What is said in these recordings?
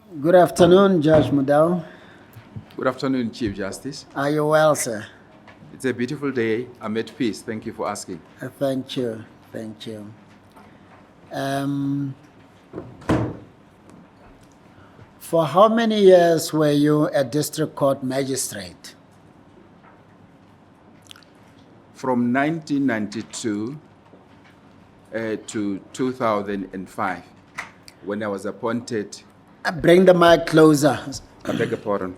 Good afternoon, Judge Mudau. Good afternoon, Chief Justice. Are you well, sir? It's a beautiful day. I'm at peace. Thank you for asking. Thank you. Thank you. For how many years were you a district court magistrate? From 1992 to 2005, when I was appointed. Bring the mic closer. I beg your pardon.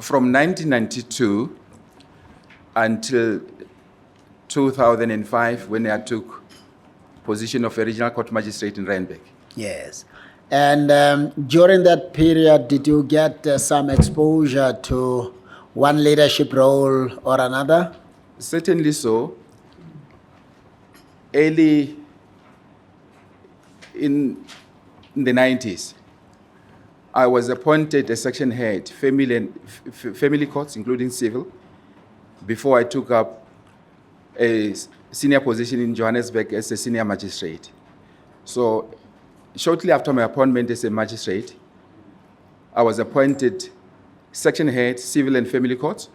From 1992 until 2005, when I took position of a regional court magistrate in Randburg. Yes. And during that period, did you get some exposure to one leadership role or another? Certainly so. Early in the 90s, I was appointed a section head, family courts, including civil, before I took up a senior position in Johannesburg as a senior magistrate. So shortly after my appointment as a magistrate, I was appointed section head, civil and family courts,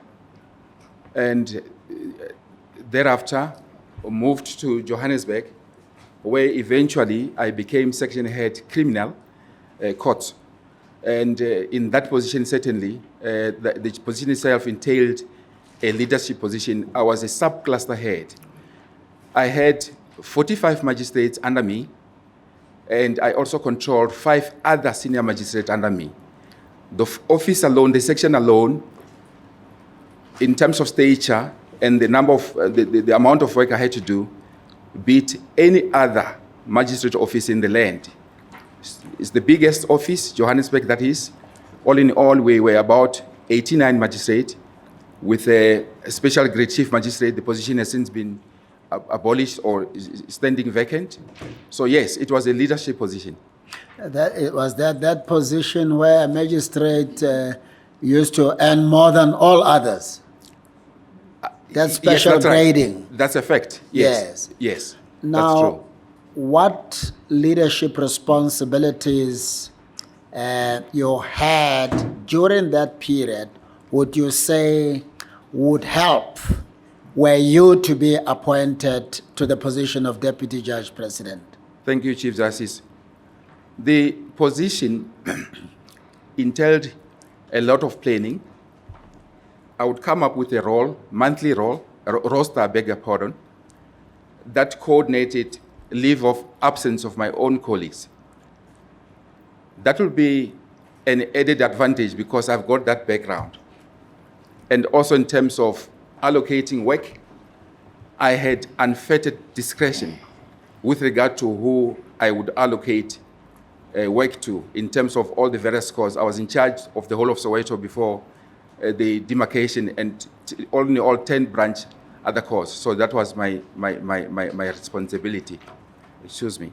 and thereafter moved to Johannesburg, where eventually I became section head criminal court. And in that position, certainly, the position itself entailed a leadership position. I was a sub-cluster head. I had 45 magistrates under me, and I also controlled 5 other senior magistrates under me. The office alone, the section alone, in terms of stature and the number of the amount of work I had to do, beat any other magistrate office in the land. It's the biggest office, Johannesburg, that is. All in all, we were about 89 magistrates with a special grade chief magistrate. The position has since been abolished or is standing vacant. So yes, it was a leadership position. That position where a magistrate used to earn more than all others? That special yes, that's grading? Right. That's a fact. Yes. Yes. Now, that's true. What leadership responsibilities you had during that period would you say would help were you to be appointed to the position of Deputy Judge President? Thank you, Chief Justice. The position entailed a lot of planning. I would come up with a role, monthly role, roster, I beg your pardon, that coordinated leave of absence of my own colleagues. That will be an added advantage because I've got that background. And also in terms of allocating work, I had unfettered discretion with regard to who I would allocate work to in terms of all the various cores. I was in charge of the whole of Soweto before the demarcation and only all 10 branch other cores. So that was my responsibility. Excuse me.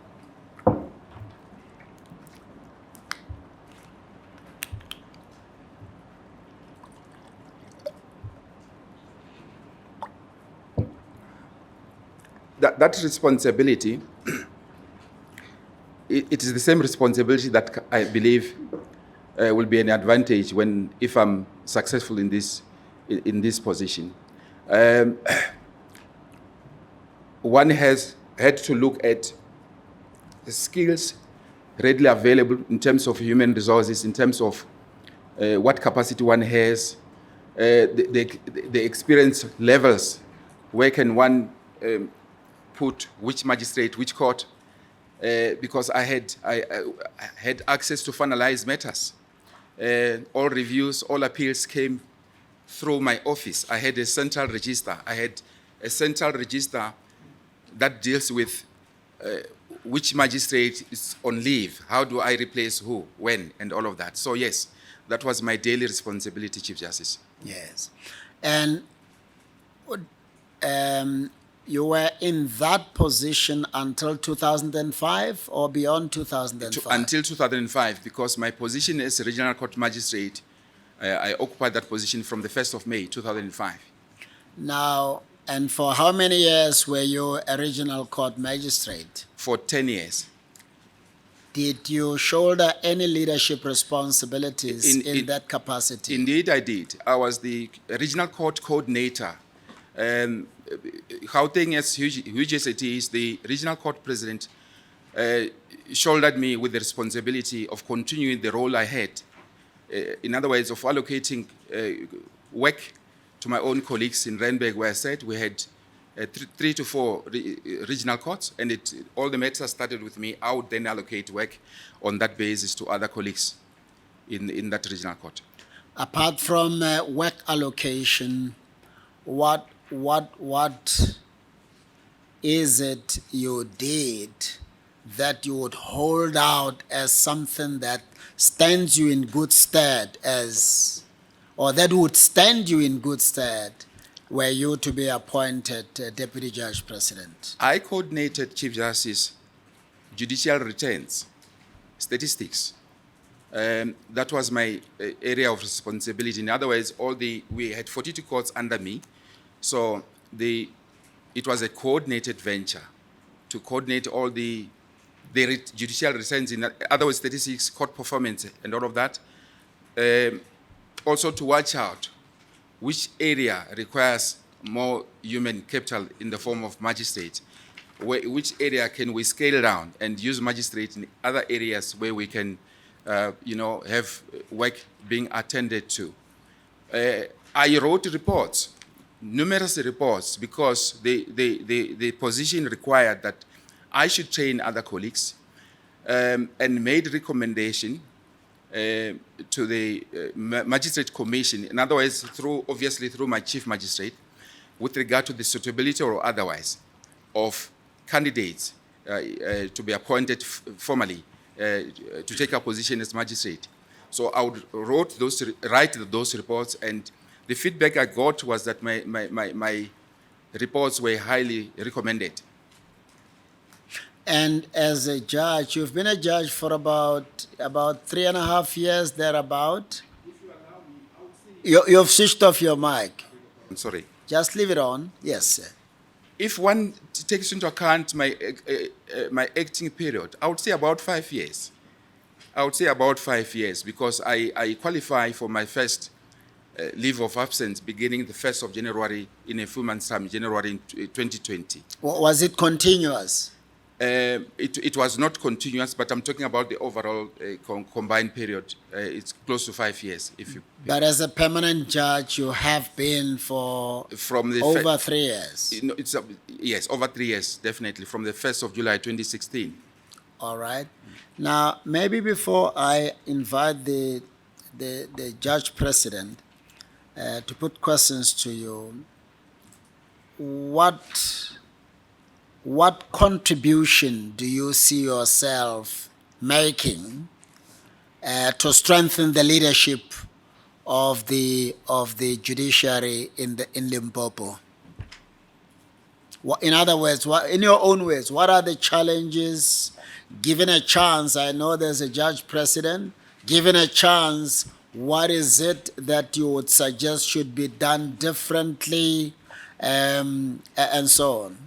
That responsibility, it is the same responsibility that I believe will be an advantage if I'm successful in this position. One has had to look at the skills readily available in terms of human resources, in terms of what capacity one has, the experience levels, where can one put which magistrate, which court, because I had access to finalize matters. All reviews, all appeals came through my office. I had a central register. I had a central register that deals with which magistrate is on leave, how do I replace who, when, and all of that. So yes, that was my daily responsibility, Chief Justice. Yes. And you were in that position until 2005 or beyond 2005? Until 2005, because my position as a regional court magistrate, I occupied that position from the 1st of May, 2005. Now, and for how many years were you a regional court magistrate? For 10 years. Did you shoulder any leadership responsibilities in that capacity? Indeed, I did. I was the regional court coordinator. Gauteng as JSC is the regional court president, shouldered me with the responsibility of continuing the role I had. In other words, of allocating work to my own colleagues in Randburg, where I said we had 3 to 4 regional courts, and all the matters started with me. I would then allocate work on that basis to other colleagues in that regional court. Apart from work allocation, what is it you did that you would hold out as something that stands you in good stead or that would stand you in good stead were you to be appointed Deputy Judge President? I coordinated Chief Justice judicial returns, statistics. That was my area of responsibility. In other words, we had 42 courts under me, so it was a coordinated venture to coordinate all the judicial returns, in other words, statistics, court performance, and all of that. Also to watch out which area requires more human capital in the form of magistrates, which area can we scale down and use magistrates in other areas where we can have work being attended to. I wrote reports, numerous reports, because the position required that I should train other colleagues, and made recommendation to the Magistrate Commission, in other words, obviously through my Chief Magistrate, with regard to the suitability or otherwise of candidates to be appointed formally to take a position as magistrate. So I would write those reports, and the feedback I got was that my reports were highly recommended. And as a judge, you've been a judge for about 3.5 years, thereabout. You've switched off your mic. I'm sorry. Just leave it on. Yes, sir. If one takes into account my acting period, I would say about 5 years. I would say about 5 years, because I qualify for my first leave of absence beginning the 1st of January in a few months' time, January in 2020. Was it continuous? It was not continuous, but I'm talking about the overall combined period. It's close to 5 years. But as a permanent judge, you have been for over 3 years. Yes, over 3 years, definitely, from the 1st of July 2016. All right. Now, maybe before I invite the judge president to put questions to you, what contribution do you see yourself making to strengthen the leadership of the judiciary in Limpopo? In other words, in your own words, what are the challenges? Given a chance, I know there's a judge president. Given a chance, what is it that you would suggest should be done differently, and so on?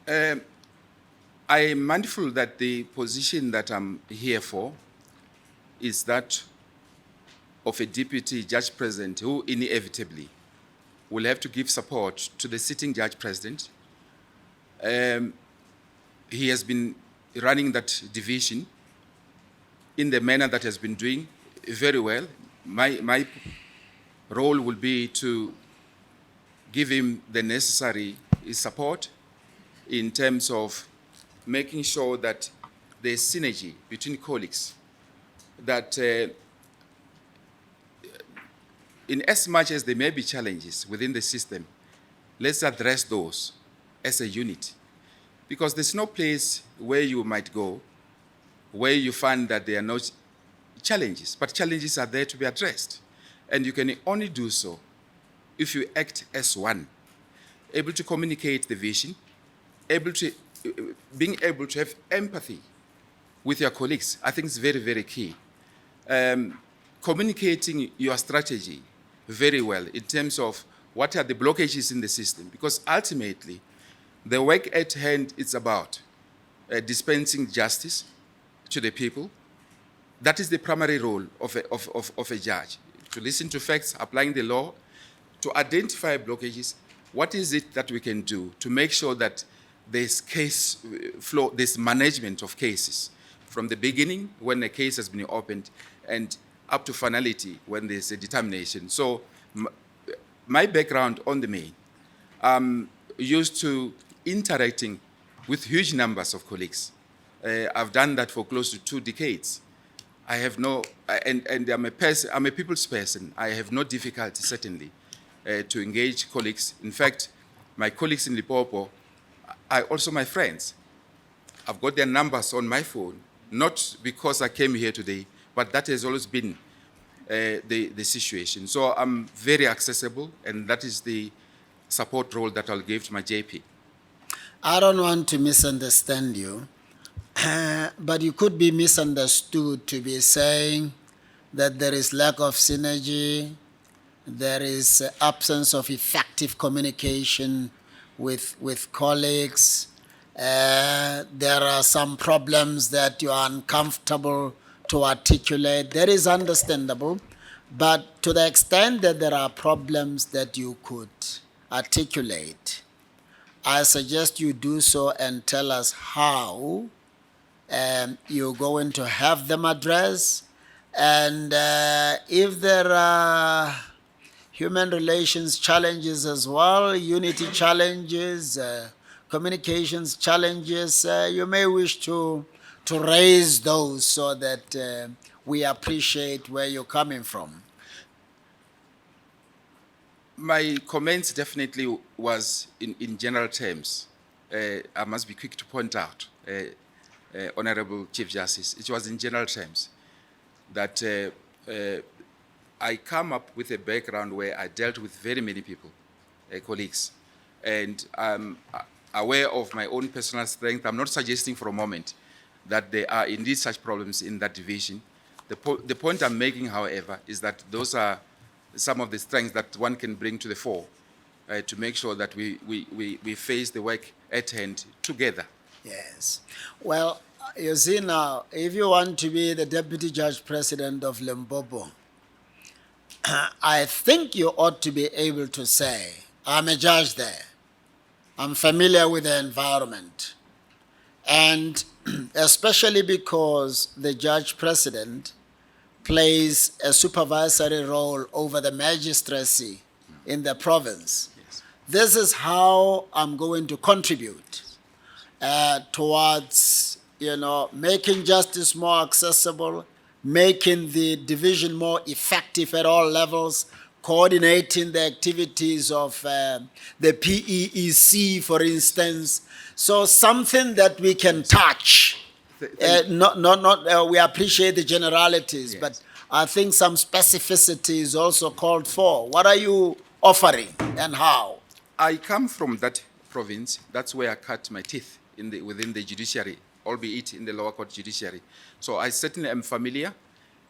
I am mindful that the position that I'm here for is that of a deputy judge president who inevitably will have to give support to the sitting judge president. He has been running that division in the manner that has been doing very well. My role will be to give him the necessary support in terms of making sure that there's synergy between colleagues, that in as much as there may be challenges within the system, let's address those as a unit. Because there's no place where you might go where you find that there are no challenges, but challenges are there to be addressed. And you can only do so if you act as one, able to communicate the vision, being able to have empathy with your colleagues. I think it's very, very key. Communicating your strategy very well in terms of what are the blockages in the system, because ultimately the work at hand is about dispensing justice to the people. That is the primary role of a judge, to listen to facts, applying the law, to identify blockages. What is it that we can do to make sure that there's case flow, this management of cases from the beginning when a case has been opened and up to finality when there's a determination. So my background on the main, used to interacting with huge numbers of colleagues. I've done that for close to 2 decades. I have no, and I'm a people's person. I have no difficulty, certainly, to engage colleagues. In fact, my colleagues in Limpopo are also my friends. I've got their numbers on my phone, not because I came here today, but that has always been the situation. So I'm very accessible, and that is the support role that I'll give to my JP. I don't want to misunderstand you, but you could be misunderstood to be saying that there is lack of synergy, there is absence of effective communication with colleagues, there are some problems that you are uncomfortable to articulate. That is understandable, but to the extent that there are problems that you could articulate, I suggest you do so and tell us how you're going to have them addressed. And if there are human relations challenges as well, unity challenges, communications challenges, you may wish to raise those so that we appreciate where you're coming from. My comments definitely was in general terms. I must be quick to point out, Honorable Chief Justice, it was in general terms that I come up with a background where I dealt with very many people, colleagues, and I'm aware of my own personal strength. I'm not suggesting for a moment that there are indeed such problems in that division. The point I'm making, however, is that those are some of the strengths that one can bring to the fore to make sure that we face the work at hand together. Yes. Well, you see now, if you want to be the Deputy Judge President of Limpopo, I think you ought to be able to say, I'm a judge there. I'm familiar with the environment. And especially because the Judge President plays a supervisory role over the magistracy in the province. Yes. This is how I'm going to contribute towards, making justice more accessible, making the division more effective at all levels, coordinating the activities of the PEEC, for instance. So something that we can touch. We appreciate the generalities, Yes. but I think some specificity is also called for. What are you offering and how? I come from that province. That's where I cut my teeth within the judiciary, albeit in the lower court judiciary. So I certainly am familiar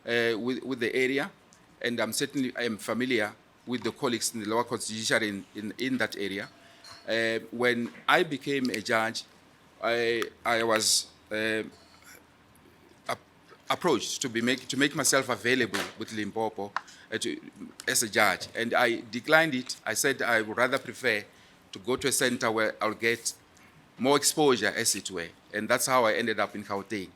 with the area, and I am familiar with the colleagues in the lower court judiciary in that area. When I became a judge, I was approached to make myself available with Limpopo as a judge, and I declined it. I said I would rather prefer to go to a center where I'll get more exposure, as it were, and that's how I ended up in Gauteng.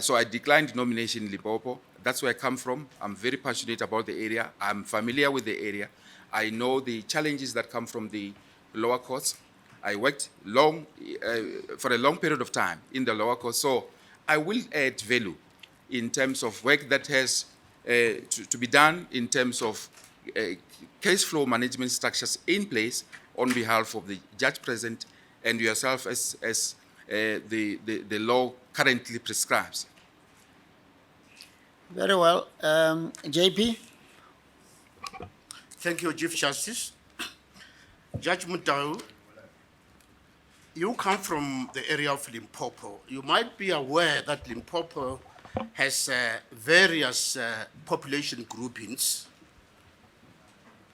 So I declined nomination in Limpopo. That's where I come from. I'm very passionate about the area. I'm familiar with the area. I know the challenges that come from the lower courts. I worked for a long period of time in the lower courts, so I will add value in terms of work that has to be done in terms of case flow management structures in place on behalf of the judge present and yourself as the law currently prescribes. Very well. JP? Thank you, Chief Justice. Judge Mudau, you come from the area of Limpopo. You might be aware that Limpopo has various population groupings,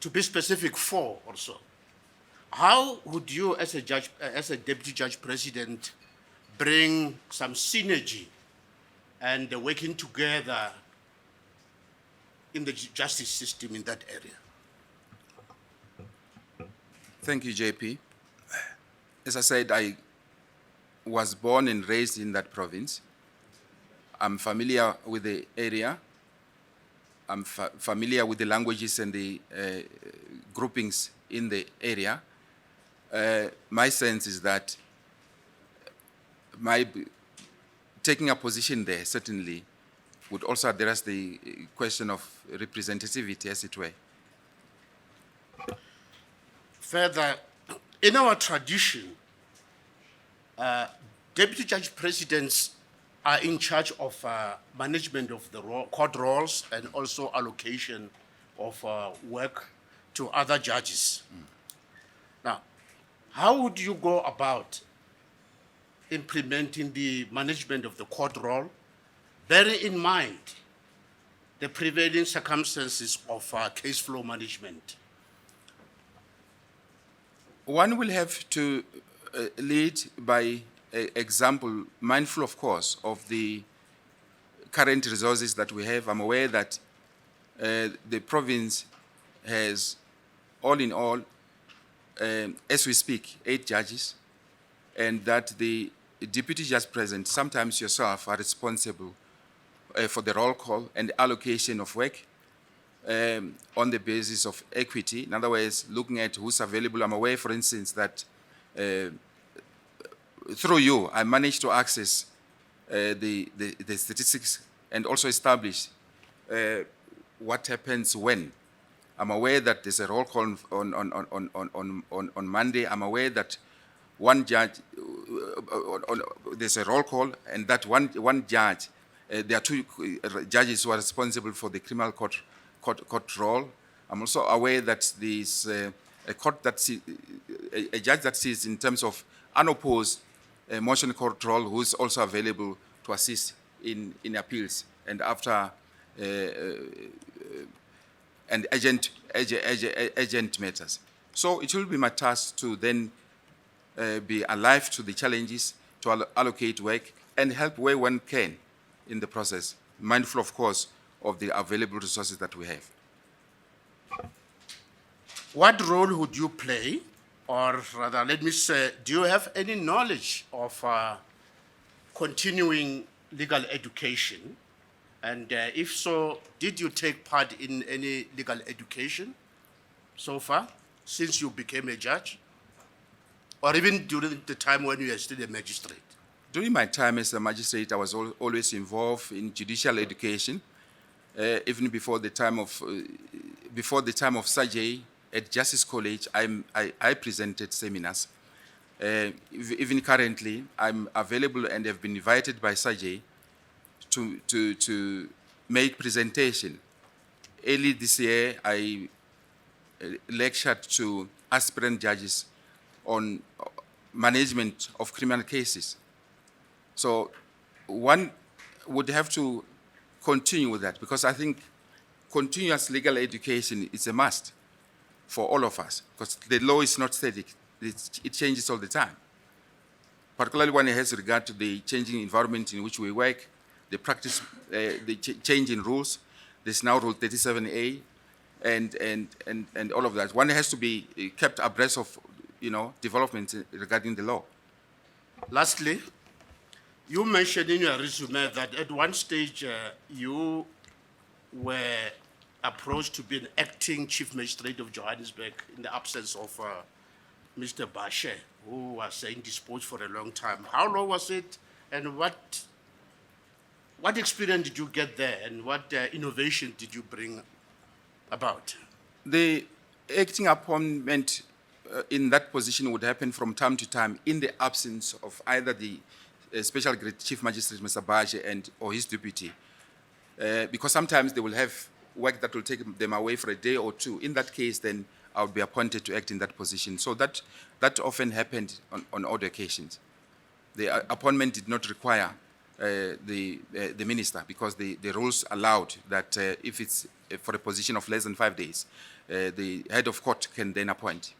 to be specific, 4 or so. How would you, as a deputy judge president, bring some synergy and working together in the justice system in that area? Thank you, JP. As I said, I was born and raised in that province. I'm familiar with the area. I'm familiar with the languages and the groupings in the area. My sense is that taking a position there certainly would also address the question of representativity, as it were. Further, in our tradition, deputy judge presidents are in charge of management of the court roles and also allocation of work to other judges. Now, how would you go about implementing the management of the court role, bearing in mind the prevailing circumstances of case flow management? One will have to lead by example, mindful, of course, of the current resources that we have. I'm aware that the province has, all in all, as we speak, 8 judges, and that the deputy judge president, sometimes yourself, are responsible for the roll call and the allocation of work on the basis of equity. In other words, looking at who's available. I'm aware, for instance, that through you, I managed to access the statistics and also establish what happens when. I'm aware that there's a roll call on Monday. I'm aware that one judge, there's a roll call, and that one judge, there are 2 judges who are responsible for the criminal court role. I'm also aware that there's a judge that sees in terms of unopposed motion court role, who's also available to assist in appeals and after and agent matters. So it will be my task to then be alive to the challenges, to allocate work and help where one can in the process, mindful, of course, of the available resources that we have. What role would you play, or rather, let me say, do you have any knowledge of continuing legal education? And if so, did you take part in any legal education so far, since you became a judge? Or even during the time when you were still a magistrate? During my time as a magistrate, I was always involved in judicial education, even before the time of Sajay at Justice College. I presented seminars. Even currently, I'm available and have been invited by Sajay to make presentation. Early this year, I lectured to aspirant judges on management of criminal cases. So one would have to continue with that, because I think continuous legal education is a must for all of us, because the law is not static. It changes all the time, particularly when it has regard to the changing environment in which we work, the practice, the change in rules. There's now Rule 37A, and all of that. One has to be kept abreast of, developments regarding the law. Lastly, you mentioned in your resume that at one stage you were approached to be an acting chief magistrate of Johannesburg in the absence of Mr. Bashe, who was indisposed for a long time. How long was it, and what experience did you get there, and what innovation did you bring about? The acting appointment in that position would happen from time to time in the absence of either the special grade chief magistrate, Mr. Bashe, or his deputy, because sometimes they will have work that will take them away for a day or 2. In that case, then I would be appointed to act in that position. So that often happened on odd occasions. The appointment did not require the minister, because the rules allowed that if it's for a position of less than 5 days, the head of court can then appoint.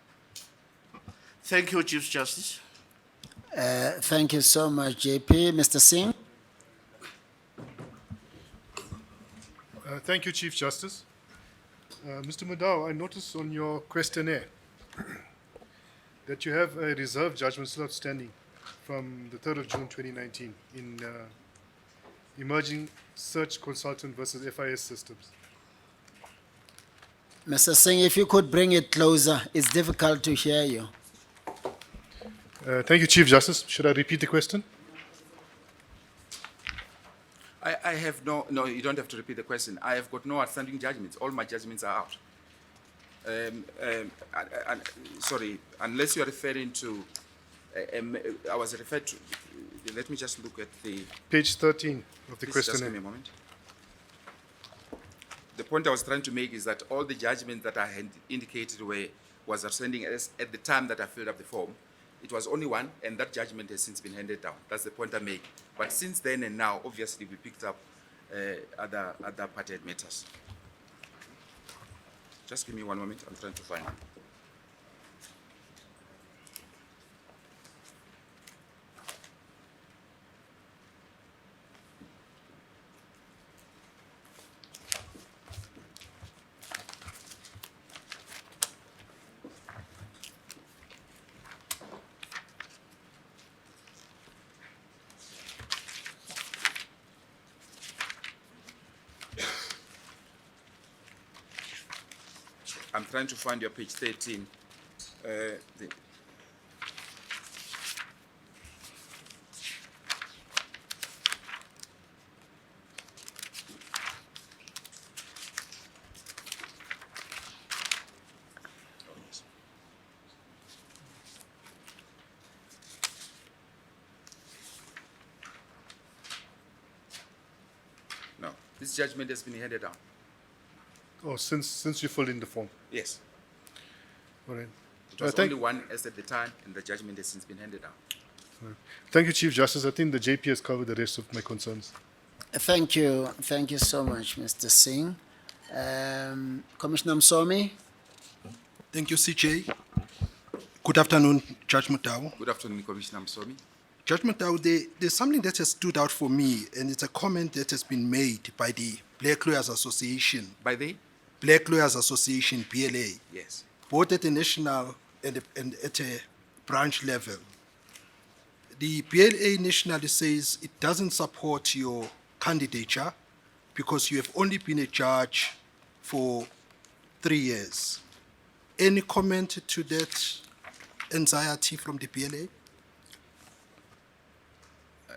Thank you, Chief Justice. Thank you so much, JP. Mr. Singh? Thank you, Chief Justice. Mr. Mudau, I noticed on your questionnaire that you have a reserve judgment still outstanding from the 3rd of June 2019 in Emerging Search Consultant versus FIS Systems. Mr. Singh, if you could bring it closer, it's difficult to hear you. Thank you, Chief Justice. Should I repeat the question? I have no, you don't have to repeat the question. I have got no outstanding judgments. All my judgments are out. Sorry, unless you are referring to, I was referred to, let me just look at the... Page 13 of the Please questionnaire. just give me a moment. The point I was trying to make is that all the judgments that I had indicated was outstanding at the time that I filled up the form. It was only one, and that judgment has since been handed down. That's the point I make. But since then and now, obviously, we picked up other parted matters. Just give me one moment. I'm trying to find it. I'm trying to find your page 13. No, this judgment has been handed down. Oh, since you filled in the form. Yes. All right. It was Thank- only one as at the time, and the judgment has since been handed down. Thank you, Chief Justice. I think the JP has covered the rest of my concerns. Thank you. Thank you so much, Mr. Singh. Commissioner Msomi? Thank you, CJ. Good afternoon, Judge Mudau. Good afternoon, Commissioner Msomi. Judge Mudau, there's something that has stood out for me, and it's a comment that has been made by the Black Lawyers Association, By the? Black Lawyers Association, BLA, Yes. both at the national and at a branch level. The BLA nationally says it doesn't support your candidature because you have only been a judge for 3 years. Any comment to that anxiety from the BLA?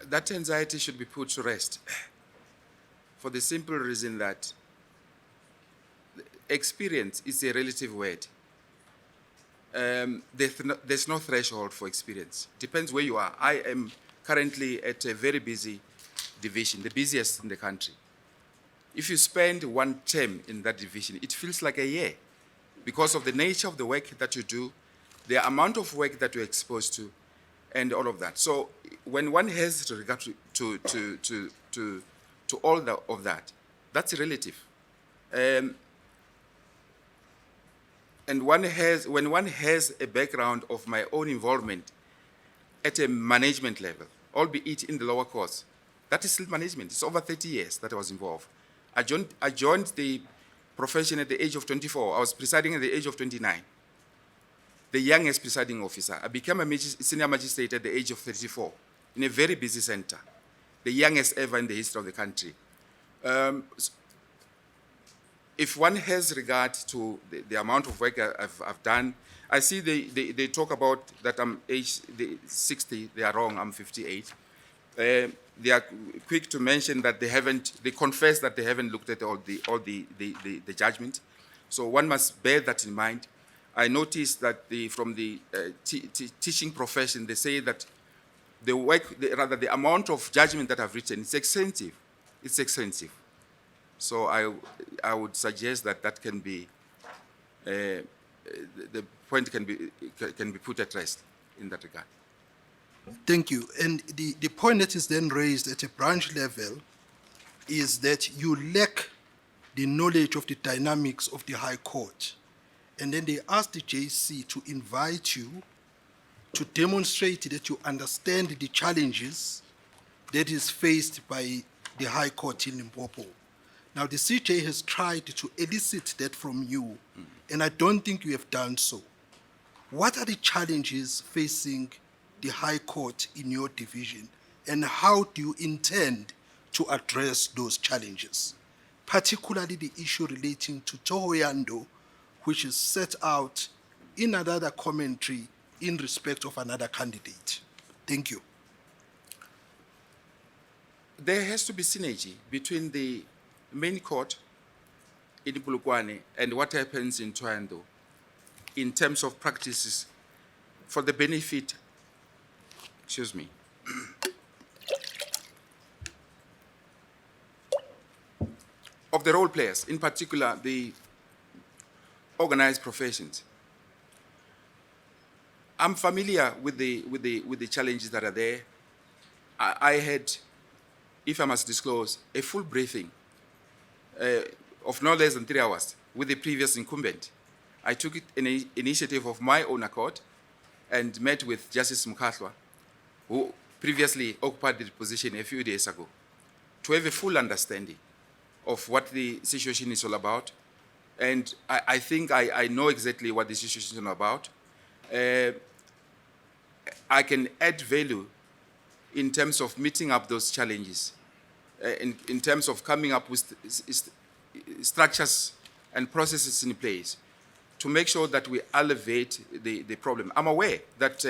That anxiety should be put to rest for the simple reason that experience is a relative word. There's no threshold for experience. Depends where you are. I am currently at a very busy division, the busiest in the country. If you spend one term in that division, it feels like a year because of the nature of the work that you do, the amount of work that you're exposed to, and all of that. So when one has regard to all of that, that's relative. And when one has a background of my own involvement at a management level, albeit in the lower courts, that is still management. It's over 30 years that I was involved. I joined the profession at the age of 24. I was presiding at the age of 29. The youngest presiding officer. I became a senior magistrate at the age of 34 in a very busy center, the youngest ever in the history of the country. If one has regard to the amount of work I've done, I see they talk about that I'm age 60, they are wrong, I'm 58. They are quick to mention that they confess that they haven't looked at all the judgment. So one must bear that in mind. I noticed that from the teaching profession, they say that the amount of judgment that I've written is extensive. It's extensive. So I would suggest that can be, the point can be put at rest in that regard. Thank you. And the point that is then raised at a branch level is that you lack the knowledge of the dynamics of the High Court. And then they asked the JSC to invite you to demonstrate that you understand the challenges that is faced by the High Court in Limpopo. Now, the CJ has tried to elicit that from you, and I don't think you have done so. What are the challenges facing the High Court in your division, and how do you intend to address those challenges? Particularly the issue relating to Tohoyando, which is set out in another commentary in respect of another candidate. Thank you. There has to be synergy between the main court in Polokwane and what happens in Tohoyando in terms of practices for the benefit, of the role players, in particular the organized professions. I'm familiar with the challenges that are there. I had, if I must disclose, a full briefing of no less than 3 hours with the previous incumbent. I took an initiative of my own accord and met with Justice Mkhahlwa, who previously occupied the position a few days ago, to have a full understanding of what the situation is all about. And I think I know exactly what the situation is all about. I can add value in terms of meeting up those challenges, in terms of coming up with structures and processes in place to make sure that we elevate the problem. I'm aware that,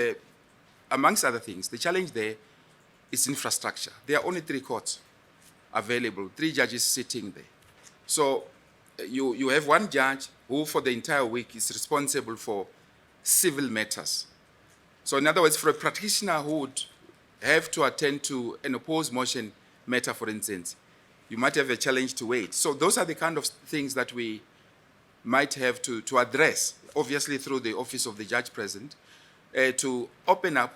amongst other things, the challenge there is infrastructure. There are only 3 courts available, 3 judges sitting there. So you have one judge who for the entire week is responsible for civil matters. So in other words, for a practitioner who would have to attend to an opposed motion matter, for instance, you might have a challenge to wait. So those are the kind of things that we might have to address, obviously through the Office of the Judge President, to open up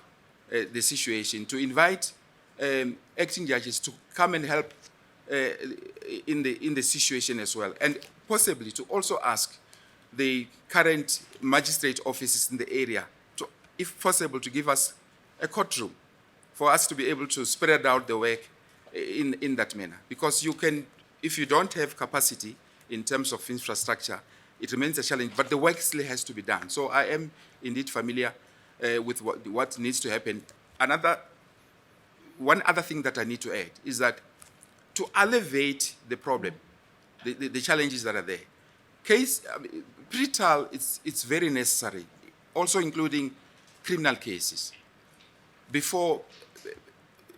the situation, to invite acting judges to come and help in the situation as well, and possibly to also ask the current magistrate offices in the area, to, if possible, to give us a courtroom for us to be able to spread out the work in that manner. Because you can, if you don't have capacity in terms of infrastructure, it remains a challenge, but the work still has to be done. So I am indeed familiar with what needs to happen. One other thing that I need to add is that to elevate the problem, the challenges that are there, pre-trial, it's very necessary, also including criminal cases, before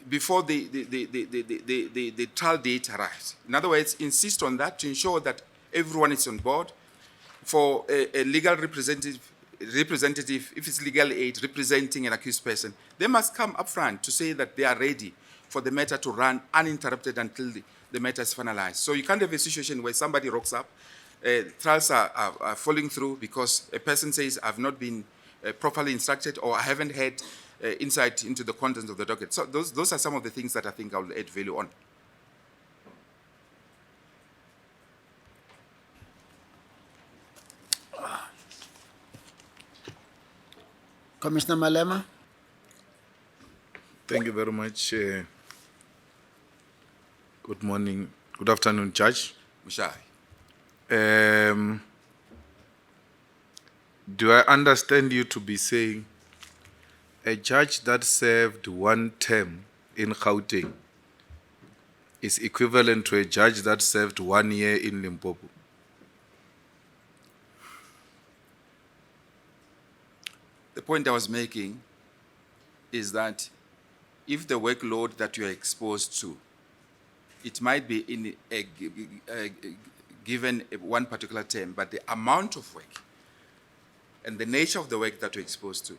the trial date arrives. In other words, insist on that to ensure that everyone is on board. For a legal representative, if it's legal aid representing an accused person, they must come up front to say that they are ready for the matter to run uninterrupted until the matter is finalized. So you can't have a situation where somebody rocks up, trials are falling through because a person says, I've not been properly instructed, or I haven't had insight into the contents of the docket. So those are some of the things that I think I will add value on. Commissioner Malema? Thank you very much. Good morning, good afternoon, Judge. Mushai. Do I understand you to be saying a judge that served 1 term in Gauteng is equivalent to a judge that served 1 year in Limpopo? The point I was making is that if the workload that you are exposed to, it might be in given one particular term, but the amount of work and the nature of the work that you're exposed to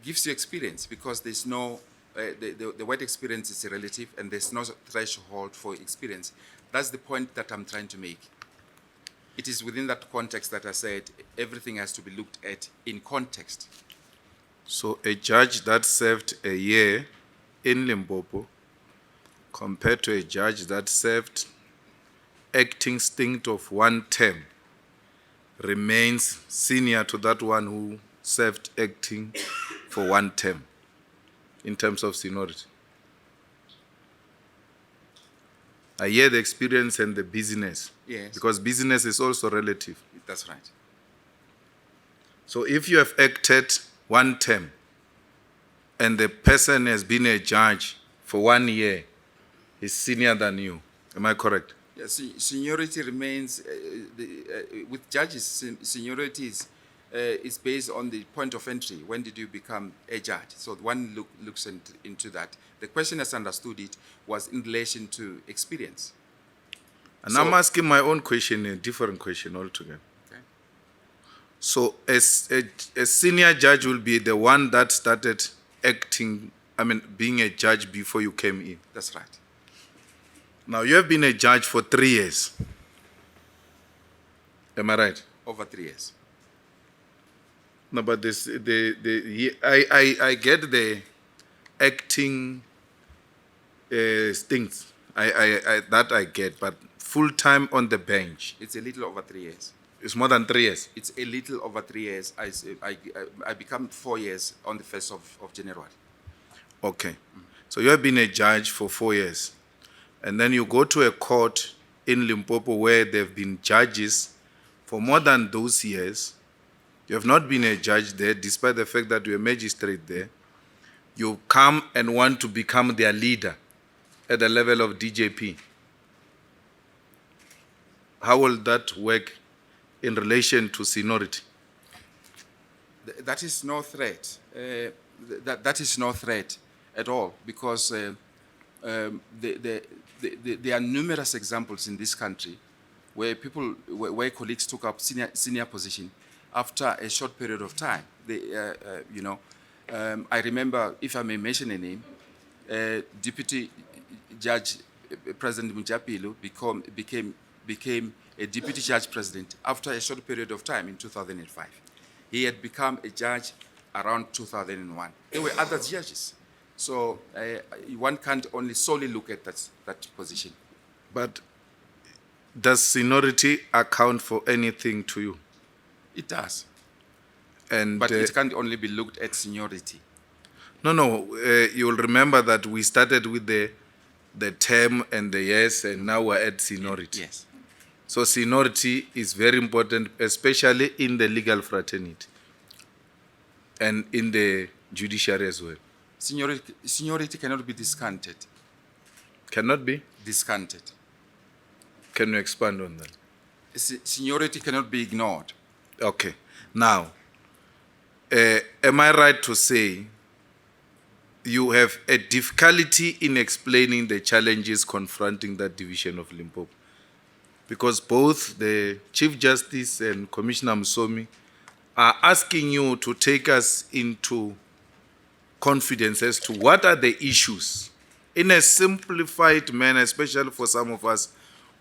gives you experience, because there's no, the word experience is relative and there's no threshold for experience. That's the point that I'm trying to make. It is within that context that I said everything has to be looked at in context. So a judge that served a year in Limpopo compared to a judge that served acting stint of 1 term remains senior to that one who served acting for one term in terms of seniority? I hear the experience and the business. Yes. Because business is also relative. That's right. So if you have acted one term and the person has been a judge for 1 year, he's senior than you. Am I correct? Yes, seniority remains, with judges, seniority is based on the point of entry. When did you become a judge? So one looks into that. The question, as understood it, was in relation to experience. And So- I'm asking my own question, a different question altogether. Okay. So as a senior judge will be the one that started acting, being a judge before you came in. That's right. Now you have been a judge for 3 years. Am I right? Over 3 years. No, but I get the acting things. That I get, but full time on the bench. It's a little over 3 years. It's more than 3 years. It's a little over 3 years. I become 4 years on the 1st of January. Okay. So you have been a judge for 4 years. And then you go to a court in Limpopo where there have been judges for more than those years. You have not been a judge there, despite the fact that you're a magistrate there. You come and want to become their leader at the level of DJP. How will that work in relation to seniority? That is no threat. That is no threat at all, because there are numerous examples in this country where where colleagues took up senior position after a short period of time. I remember, if I may mention a name, Deputy Judge President Mujapilo became a Deputy Judge President after a short period of time in 2005. He had become a judge around 2001. There were other judges. So one can't only solely look at that position. But does seniority account for anything to you? It does. And But it can't only be looked at seniority. No. You'll remember that we started with the term and the years, and now we're at seniority. Yes. So seniority is very important, especially in the legal fraternity and in the judiciary as well. Seniority cannot be discounted. Cannot be? Discounted. Can you expand on that? Seniority cannot be ignored. Okay. Now, am I right to say you have a difficulty in explaining the challenges confronting that division of Limpopo? Because both the Chief Justice and Commissioner Msomi are asking you to take us into confidence as to what are the issues in a simplified manner, especially for some of us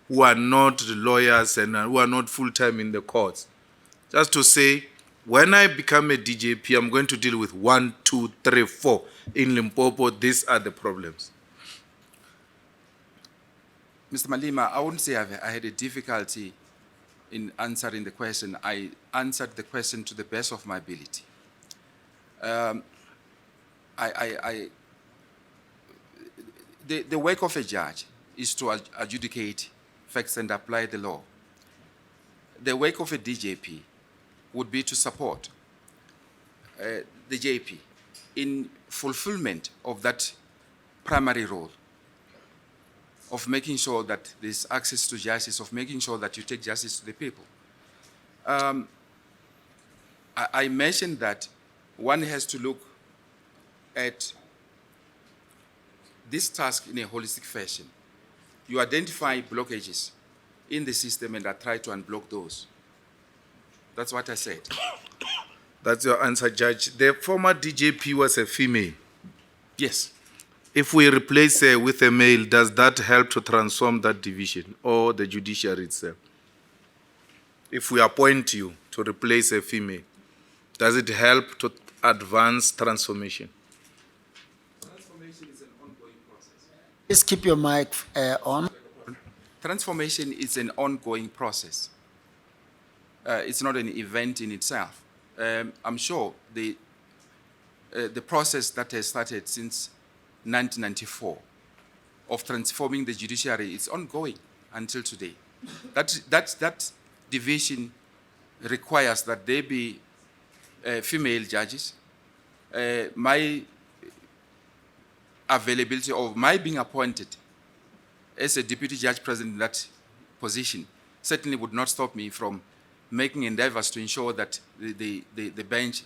who are not lawyers and who are not full-time in the courts. Just to say, when I become a DJP, I'm going to deal with 1, 2, 3, 4. In Limpopo, these are the problems. Mr. Malima, I wouldn't say I had a difficulty in answering the question. I answered the question to the best of my ability. The work of a judge is to adjudicate facts and apply the law. The work of a DJP would be to support the JP in fulfillment of that primary role of making sure that there's access to justice, of making sure that you take justice to the people. I mentioned that one has to look at this task in a holistic fashion. You identify blockages in the system and I try to unblock those. That's what I said. That's your answer, Judge. The former DJP was a female. Yes. If we replace her with a male, does that help to transform that division or the judiciary itself? If we appoint you to replace a female, does it help to advance transformation? Transformation is an ongoing process. Please keep your mic on. Transformation is an ongoing process. It's not an event in itself. I'm sure the process that has started since 1994 of transforming the judiciary is ongoing until today. That division requires that there be female judges. My availability of my being appointed as a deputy judge president in that position certainly would not stop me from making endeavors to ensure that the bench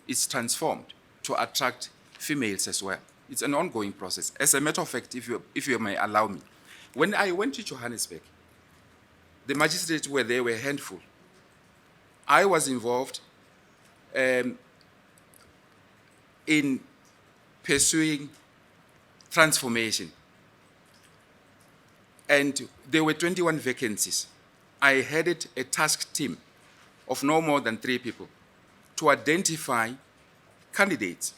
is transformed to attract females as well. It's an ongoing process. As a matter of fact, if you may allow me, when I went to Johannesburg, the magistrates were there, were a handful. I was involved in pursuing transformation. And there were 21 vacancies. I headed a task team of no more than 3 people to identify candidates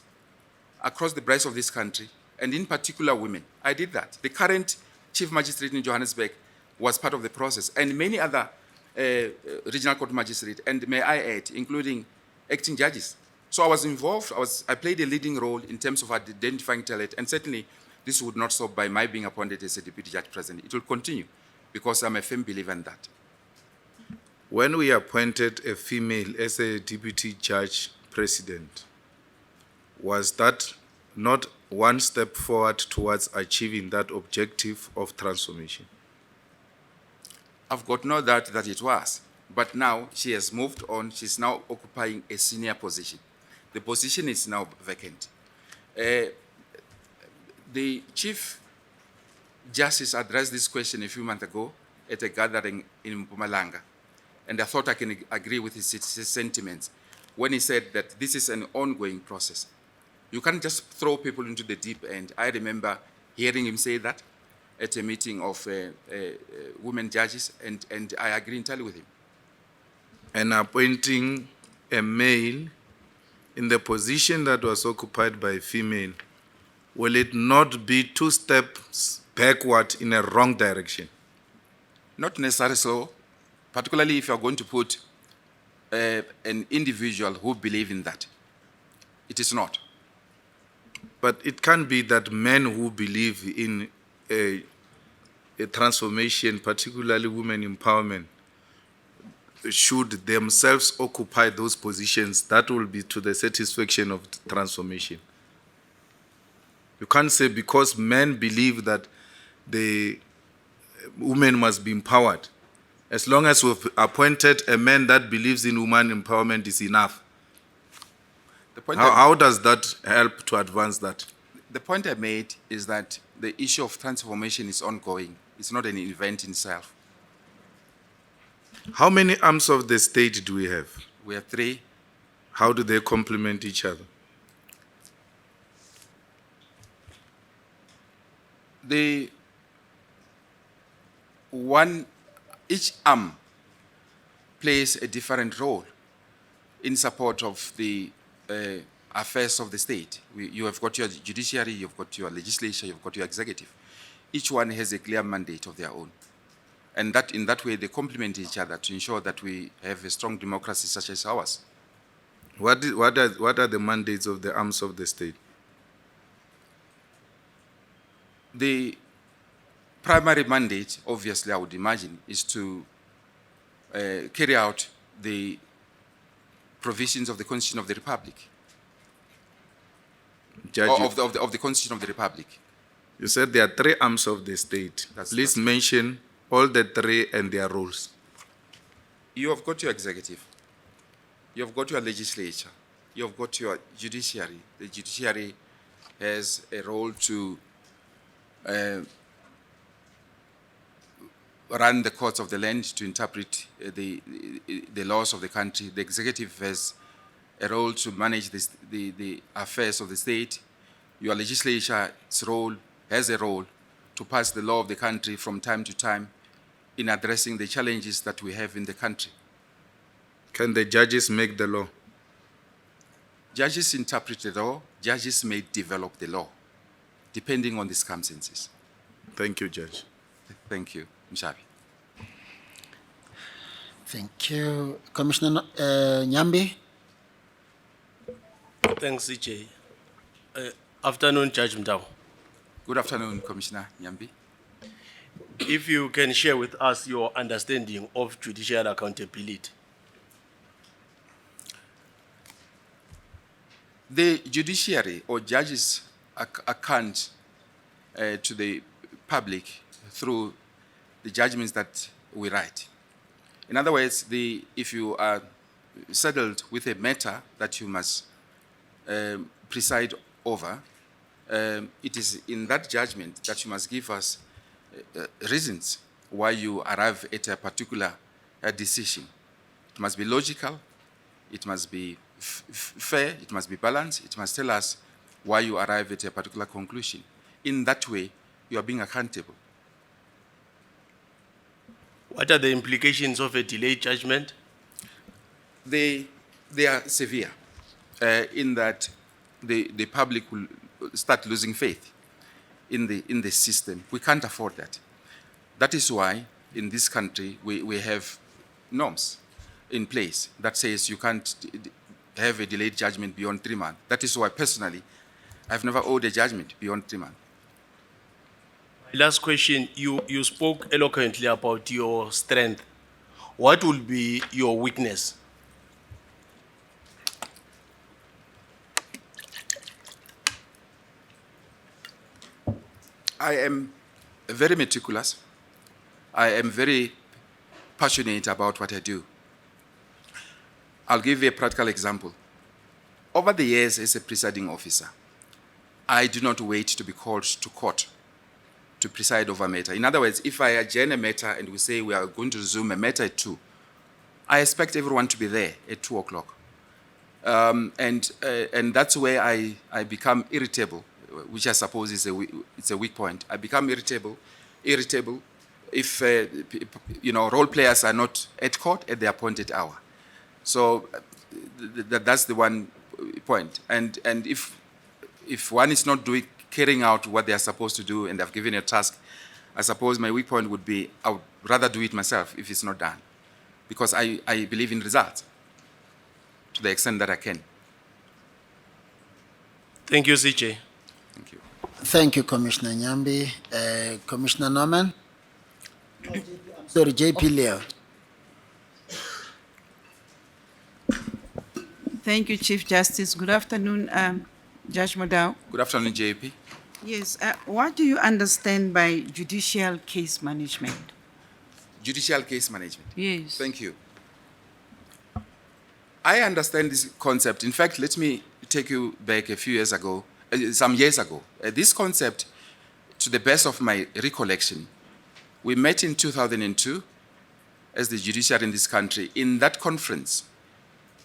across the breadth of this country, and in particular women. I did that. The current chief magistrate in Johannesburg was part of the process, and many other regional court magistrates, and may I add, including acting judges. So I was involved, I played a leading role in terms of identifying talent, and certainly this would not stop by my being appointed as a deputy judge president. It will continue because I'm a firm believer in that. When we appointed a female as a deputy judge president, was that not one step forward towards achieving that objective of transformation? I've got no doubt that it was, but now she has moved on. She's now occupying a senior position. The position is now vacant. The Chief Justice addressed this question a few months ago at a gathering in Mpumalanga, and I thought I can agree with his sentiments when he said that this is an ongoing process. You can't just throw people into the deep end. I remember hearing him say that at a meeting of women judges, and I agree entirely with him. And appointing a male in the position that was occupied by a female, will it not be 2 steps backward in a wrong direction? Not necessarily so, particularly if you're going to put an individual who believes in that. It is not. But it can be that men who believe in a transformation, particularly women empowerment, should themselves occupy those positions. That will be to the satisfaction of transformation. You can't say because men believe that the women must be empowered. As long as we've appointed a man that believes in women empowerment is enough. How does that help to advance that? The point I made is that the issue of transformation is ongoing. It's not an event in itself. How many arms of the state do we have? We have 3. How do they complement each other? Each arm plays a different role in support of the affairs of the state. You have got your judiciary, you've got your legislature, you've got your executive. Each one has a clear mandate of their own. And that in that way, they complement each other to ensure that we have a strong democracy such as ours. What are the mandates of the arms of the state? The primary mandate, obviously, I would imagine, is to carry out the provisions of the Constitution of the Republic. Of the Constitution of the Republic. You said there are 3 arms of the state. Please mention all the 3 and their roles. You have got your executive. You have got your legislature. You have got your judiciary. The judiciary has a role to run the courts of the land, to interpret the laws of the country. The executive has a role to manage the affairs of the state. Your legislature's role has a role to pass the law of the country from time to time in addressing the challenges that we have in the country. Can the judges make the law? Judges interpret the law. Judges may develop the law, depending on the circumstances. Thank you, Judge. Thank you, Mshabi. Thank you. Commissioner Nyambi? Thanks, CJ. Afternoon, Judge Mudau. Good afternoon, Commissioner Nyambi. If you can share with us your understanding of judicial accountability. The judiciary or judges account to the public through the judgments that we write. In other words, if you are settled with a matter that you must preside over, it is in that judgment that you must give us reasons why you arrive at a particular decision. It must be logical, it must be fair, it must be balanced, it must tell us why you arrive at a particular conclusion. In that way, you are being accountable. What are the implications of a delayed judgment? They are severe in that the public will start losing faith in the system. We can't afford that. That is why in this country we have norms in place that says you can't have a delayed judgment beyond 3 months. That is why personally I've never owed a judgment beyond 3 months. Last question, you spoke eloquently about your strength. What will be your weakness? I am very meticulous. I am very passionate about what I do. I'll give you a practical example. Over the years as a presiding officer, I do not wait to be called to court to preside over a matter. In other words, if I adjourn a matter and we say we are going to resume a matter at 2, I expect everyone to be there at 2 o'clock. And that's where I become irritable, which I suppose is it's a weak point. I become irritable if role players are not at court at the appointed hour. So that's the one point. And if one is not carrying out what they are supposed to do and they've given a task, I suppose my weak point would be I would rather do it myself if it's not done, because I believe in results to the extent that I can. Thank you, CJ. Thank you. Thank you, Commissioner Nyambi. Commissioner Norman? Sorry, JP Leo. Thank you, Chief Justice. Good afternoon, Judge Mudau. Good afternoon, JP. Yes, what do you understand by judicial case management? Judicial case management. Yes. Thank you. I understand this concept. In fact, let me take you back some years ago. This concept, to the best of my recollection, we met in 2002 as the judiciary in this country. In that conference,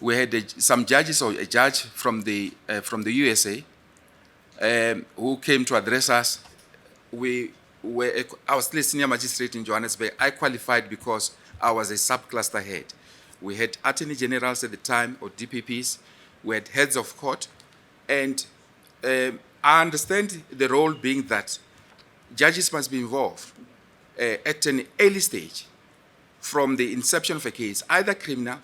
we had some judges or a judge from the USA who came to address us. I was still a senior magistrate in Johannesburg. I qualified because I was a sub-cluster head. We had attorney generals at the time, or DPPs. We had heads of court. And I understand the role being that judges must be involved at an early stage from the inception of a case, either criminal,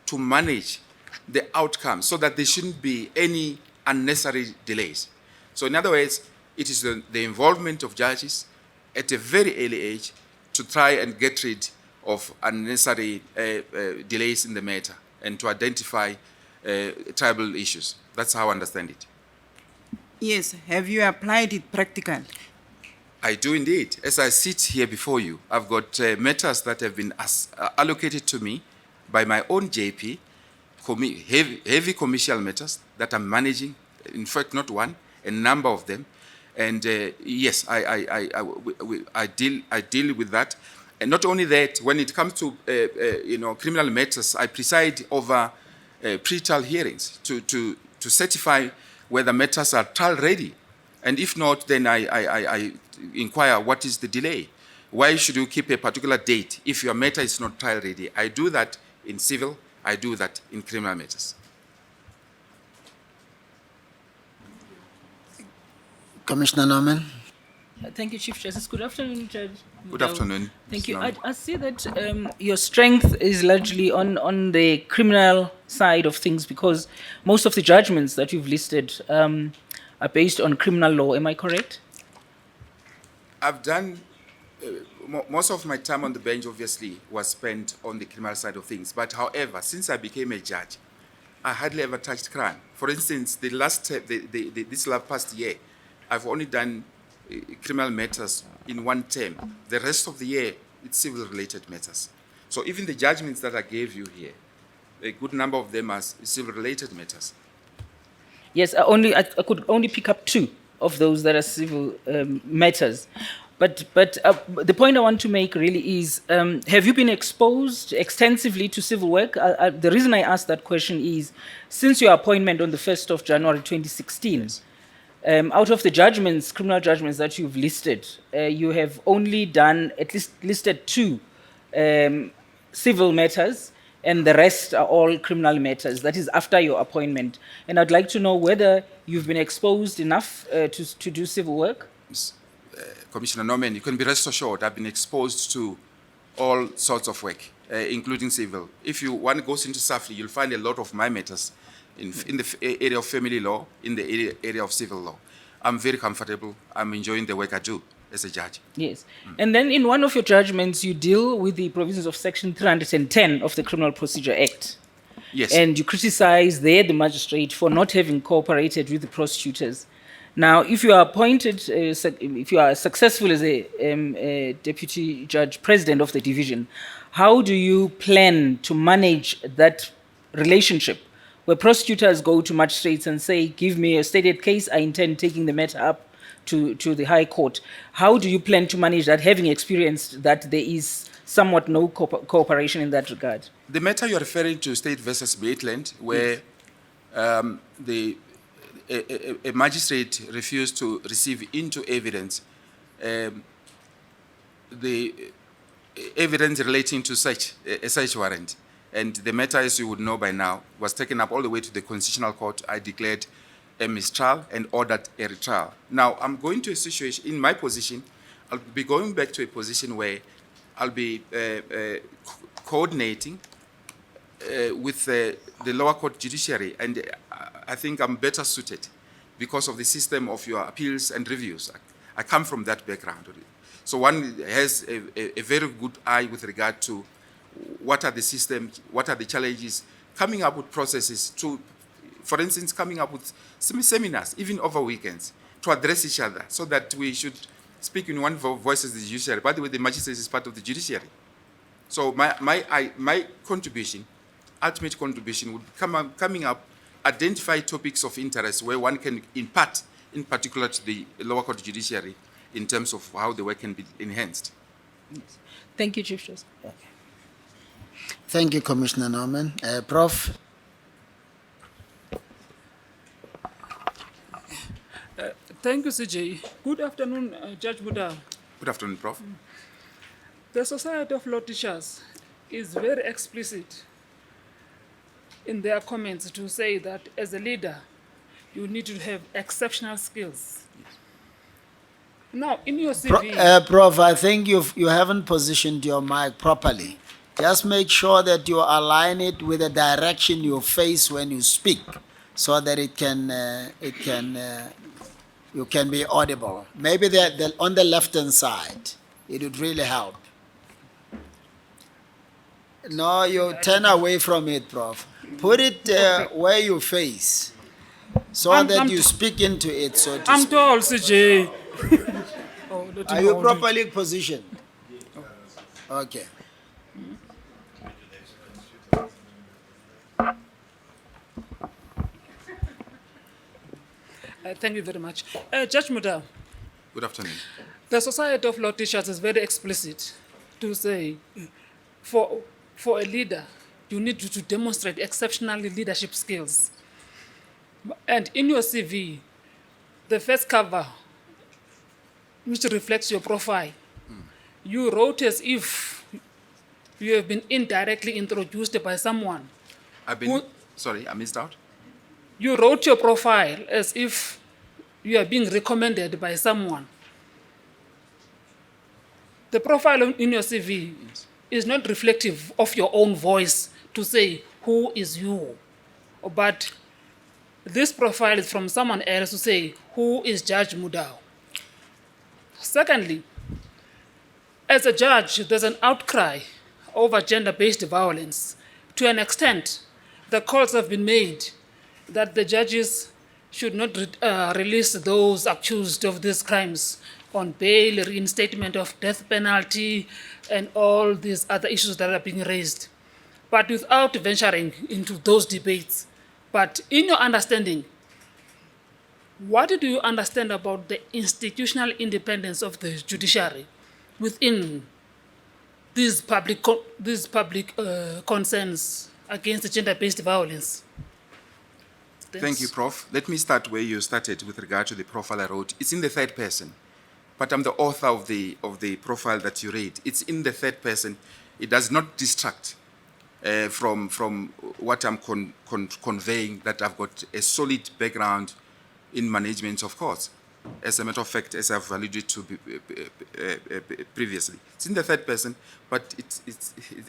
to manage the outcome so that there shouldn't be any unnecessary delays. So in other words, it is the involvement of judges at a very early age to try and get rid of unnecessary delays in the matter and to identify tribal issues. That's how I understand it. Yes, have you applied it practically? I do indeed. As I sit here before you, I've got matters that have been allocated to me by my own JP, heavy commercial matters that I'm managing, in fact not one, a number of them. And yes, I deal with that. And not only that, when it comes to criminal matters, I preside over pre-trial hearings to certify whether matters are trial ready. And if not, then I inquire what is the delay. Why should you keep a particular date if your matter is not trial ready? I do that in civil, I do that in criminal matters. Commissioner Norman? Thank you, Chief Justice. Good afternoon, Judge. Good Mudau. afternoon, Thank Mr. you. Nami. I see that your strength is largely on the criminal side of things because most of the judgments that you've listed are based on criminal law. Am I correct? I've done most of my time on the bench, obviously, was spent on the criminal side of things. But however, since I became a judge, I hardly ever touched crime. For instance, this last past year, I've only done criminal matters in one term. The rest of the year, it's civil-related matters. So even the judgments that I gave you here, a good number of them are civil-related matters. Yes, I could only pick up 2 of those that are civil matters. But the point I want to make really is, have you been exposed extensively to civil work? The reason I asked that question is, since your appointment on the 1st of January 2016, Yes. out of the judgments, criminal judgments that you've listed, you have only done, at least listed 2 civil matters, and the rest are all criminal matters. That is after your appointment. And I'd like to know whether you've been exposed enough to do civil work. Commissioner Norman, you can be rest assured I've been exposed to all sorts of work, including civil. If one goes into SAFLI, you'll find a lot of my matters in the area of family law, in the area of civil law. I'm very comfortable. I'm enjoying the work I do as a judge. Yes. And then in one of your judgments, you deal with the provisions of Section 310 of the Criminal Procedure Act. Yes. And you criticize there the magistrate for not having cooperated with the prosecutors. Now, if you are appointed, if you are successful as a deputy judge president of the division, how do you plan to manage that relationship where prosecutors go to magistrates and say, give me a stated case, I intend taking the matter up to the High Court? How do you plan to manage that, having experienced that there is somewhat no cooperation in that regard? The matter you're referring to, State versus Maitland, where a magistrate refused to receive into evidence the evidence relating to a search warrant. And the matter, as you would know by now, was taken up all the way to the Constitutional Court. I declared a mistrial and ordered a retrial. Now, I'm going to a situation, in my position, I'll be going back to a position where I'll be coordinating with the lower court judiciary, and I think I'm better suited because of the system of your appeals and reviews. I come from that background. So one has a very good eye with regard to what are the systems, what are the challenges, coming up with processes to, for instance, coming up with seminars, even over weekends, to address each other so that we should speak in one voice as the judiciary. By the way, the magistrate is part of the judiciary. So my contribution, ultimate contribution, would be coming up, identify topics of interest where one can impart, in particular to the lower court judiciary, in terms of how the work can be enhanced. Yes. Thank you, Chief Justice. Okay. Thank you, Commissioner Norman. Prof. Thank you, CJ. Good afternoon, Judge Mudau. Good afternoon, Prof. The Society of Law Teachers is very explicit in their comments to say that as a leader, you need to have exceptional skills. Now, in your CV... Prof, I think you haven't positioned your mic properly. Just make sure that you align it with the direction you face when you speak, so that you can be audible. Maybe on the left-hand side, it would really help. No, you turn away from it, Prof. Put it where you face, so that you speak into it, so to I'm speak. told, CJ. Are you properly positioned? Okay. Thank you very much. Judge Mudau, Good afternoon. the Society of Law Teachers is very explicit to say for a leader, you need to demonstrate exceptional leadership skills. And in your CV, the first cover, which reflects your profile, you wrote as if you have been indirectly introduced by someone. Sorry, I missed out. You wrote your profile as if you are being recommended by someone the profile in your CV is not reflective of your own voice to say who is you, but this profile is from someone else to say who is Judge Mudau. Secondly, as a judge, there's an outcry over gender-based violence. To an extent, the calls have been made that the judges should not release those accused of these crimes on bail, reinstatement of death penalty, and all these other issues that are being raised. But without venturing into those debates, but in your understanding, what do you understand about the institutional independence of the judiciary within these public concerns against gender-based violence? Thank you, Prof. Let me start where you started with regard to the profile I wrote. It's in the third person, but I'm the author of the profile that you read. It's in the third person. It does not distract from what I'm conveying, that I've got a solid background in management of courts. As a matter of fact, as I've alluded to previously. It's in the third person, but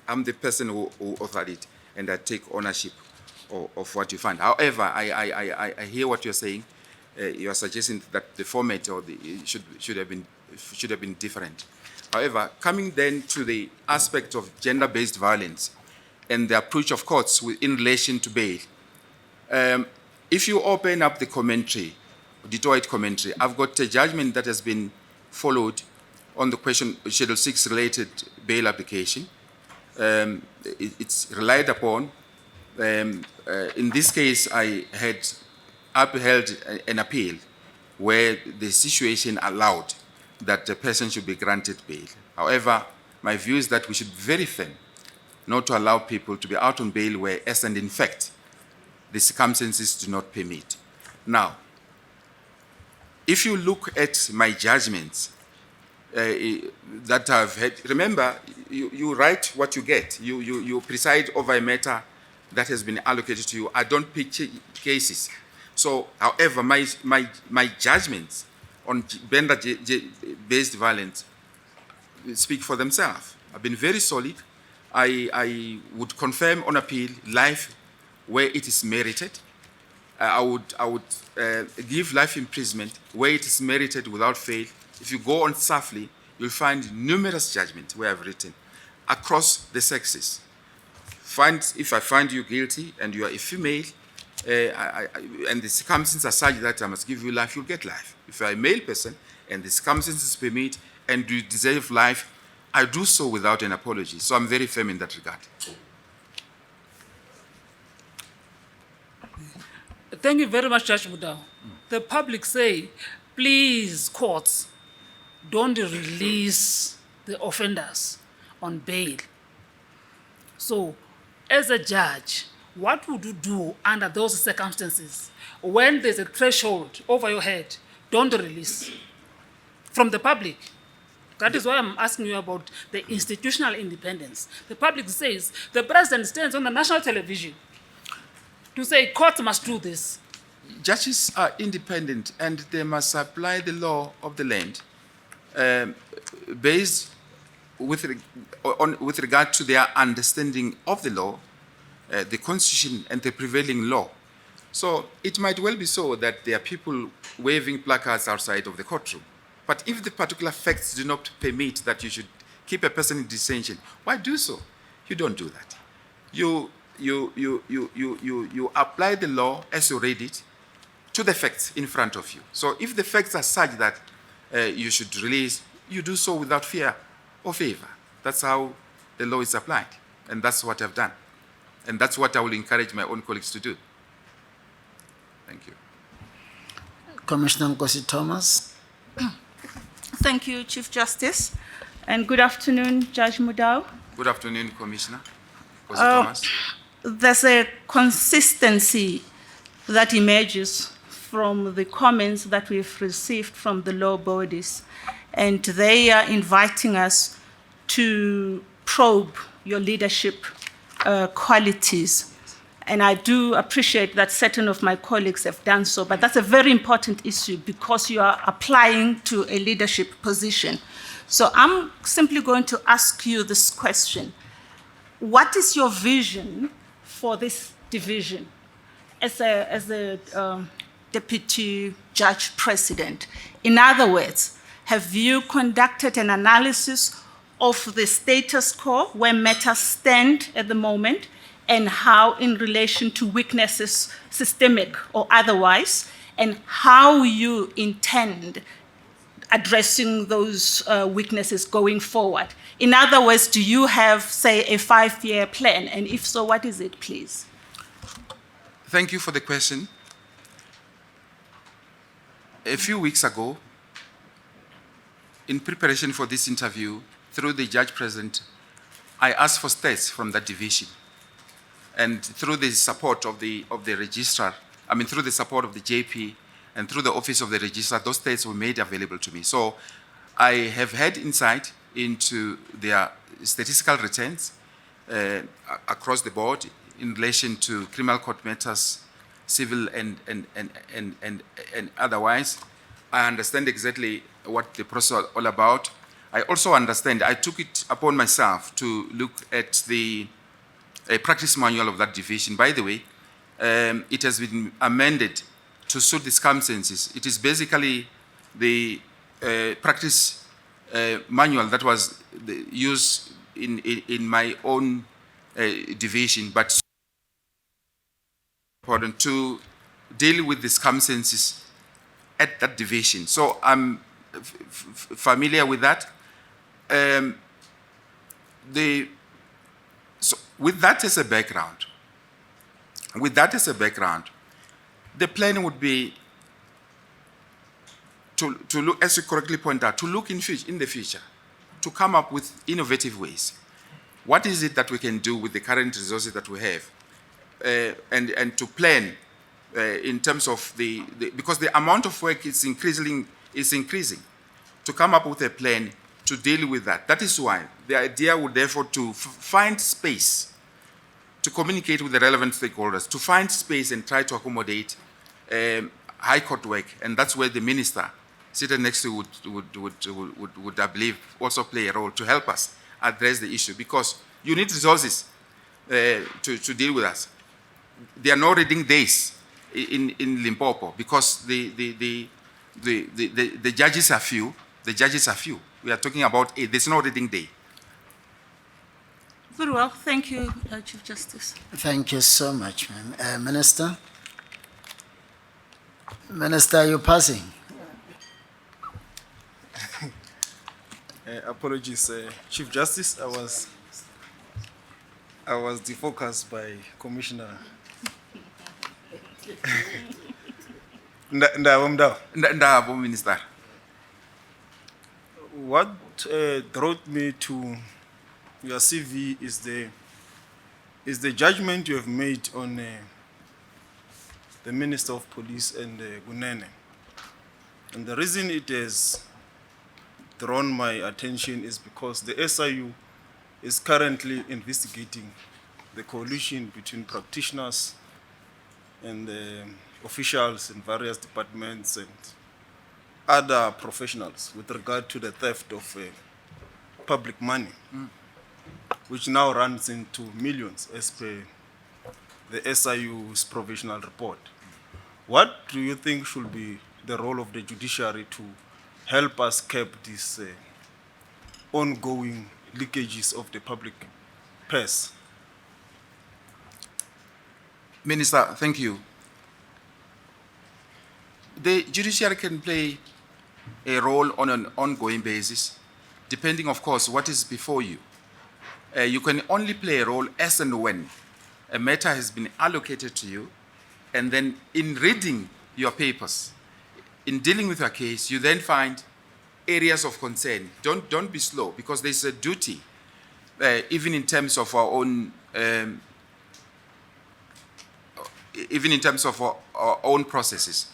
I'm the person who authored it, and I take ownership of what you find. However, I hear what you're saying. You are suggesting that the format or should have been different. However, coming then to the aspect of gender-based violence and the approach of courts in relation to bail, if you open up the commentary, Detroit commentary, I've got a judgment that has been followed on the question Schedule 6 related bail application. It's relied upon. In this case, I had upheld an appeal where the situation allowed that the person should be granted bail. However, my view is that we should be very firm not to allow people to be out on bail whereas and in fact the circumstances do not permit. Now, if you look at my judgments that I've had, remember, you write what you get. You preside over a matter that has been allocated to you. I don't pick cases. So, however, my judgments on gender-based violence speak for themselves. I've been very solid. I would confirm on appeal life where it is merited. I would give life imprisonment where it is merited without fail. If you go on Safely, you'll find numerous judgments where I've written across the sexes. If I find you guilty and you are a female, and the circumstances are such that I must give you life, you'll get life. If you are a male person and the circumstances permit and you deserve life, I do so without an apology. So I'm very firm in that regard. Thank you very much, Judge Mudau. The public say, please, courts, don't release the offenders on bail. So, as a judge, what would you do under those circumstances when there's a threshold over your head? Don't release from the public. That is why I'm asking you about the institutional independence. The public says the president stands on the national television to say courts must do this. Judges are independent and they must apply the law of the land based with regard to their understanding of the law, the constitution and the prevailing law. So it might well be so that there are people waving placards outside of the courtroom. But if the particular facts do not permit that you should keep a person in detention, why do so? You don't do that. You apply the law as you read it to the facts in front of you. So if the facts are such that you should release, you do so without fear or favor. That's how the law is applied. And that's what I've done. And that's what I will encourage my own colleagues to do. Thank you. Commissioner Nkosi Thomas. Thank you, Chief Justice. And good afternoon, Judge Mudau. Good afternoon, Commissioner Nkosi Thomas. There's a consistency that emerges from the comments that we've received from the law bodies, and they are inviting us to probe your leadership qualities. And I do appreciate that certain of my colleagues have done so, but that's a very important issue because you are applying to a leadership position. So I'm simply going to ask you this question. What is your vision for this division as a deputy judge president? In other words, have you conducted an analysis of the status quo, where matters stand at the moment, and how in relation to weaknesses, systemic or otherwise, and how you intend addressing those weaknesses going forward? In other words, do you have, say, a 5-year plan? And if so, what is it, please? Thank you for the question. A few weeks ago, in preparation for this interview, through the judge president, I asked for stats from that division. And through the support of the registrar, through the support of the JP and through the office of the registrar, those stats were made available to me. So I have had insight into their statistical returns across the board in relation to criminal court matters, civil and otherwise. I understand exactly what the process is all about. I also understand, I took it upon myself to look at the practice manual of that division. By the way, it has been amended to suit the circumstances. It is basically the practice manual that was used in my own division, but important to deal with the circumstances at that division. So I'm familiar with that. So with that as a background, the plan would be to look, as you correctly point out, to look in the future, to come up with innovative ways. What is it that we can do with the current resources that we have, and to plan in terms of because the amount of work is increasing, to come up with a plan to deal with that. That is why the idea would therefore to find space to communicate with the relevant stakeholders, to find space and try to accommodate high court work. And that's where the minister seated next to would I believe, also play a role to help us address the issue, because you need resources to deal with us. There are no reading days in Limpopo because the judges are few. We are talking about there's no reading day. Very well. Thank you, Chief Justice. Thank you so much, ma'am. Minister? Minister, you're passing. Apologies, Chief Justice. I was defocused by Commissioner. Ndabo, Minister. What drew me to your CV is the judgment you have made on the Minister of Police and Gunene. And the reason it has drawn my attention is because the SIU is currently investigating the coalition between practitioners and officials in various departments and other professionals with regard to the theft of public money, which now runs into millions as per the SIU's provisional report. What do you think should be the role of the judiciary to help us curb these ongoing leakages of the public purse? Minister, thank you. The judiciary can play a role on an ongoing basis, depending, of course, what is before you. You can only play a role as and when a matter has been allocated to you, and then in reading your papers, in dealing with your case, you then find areas of concern. Don't be slow, because there's a duty, even in terms of our own, our own processes,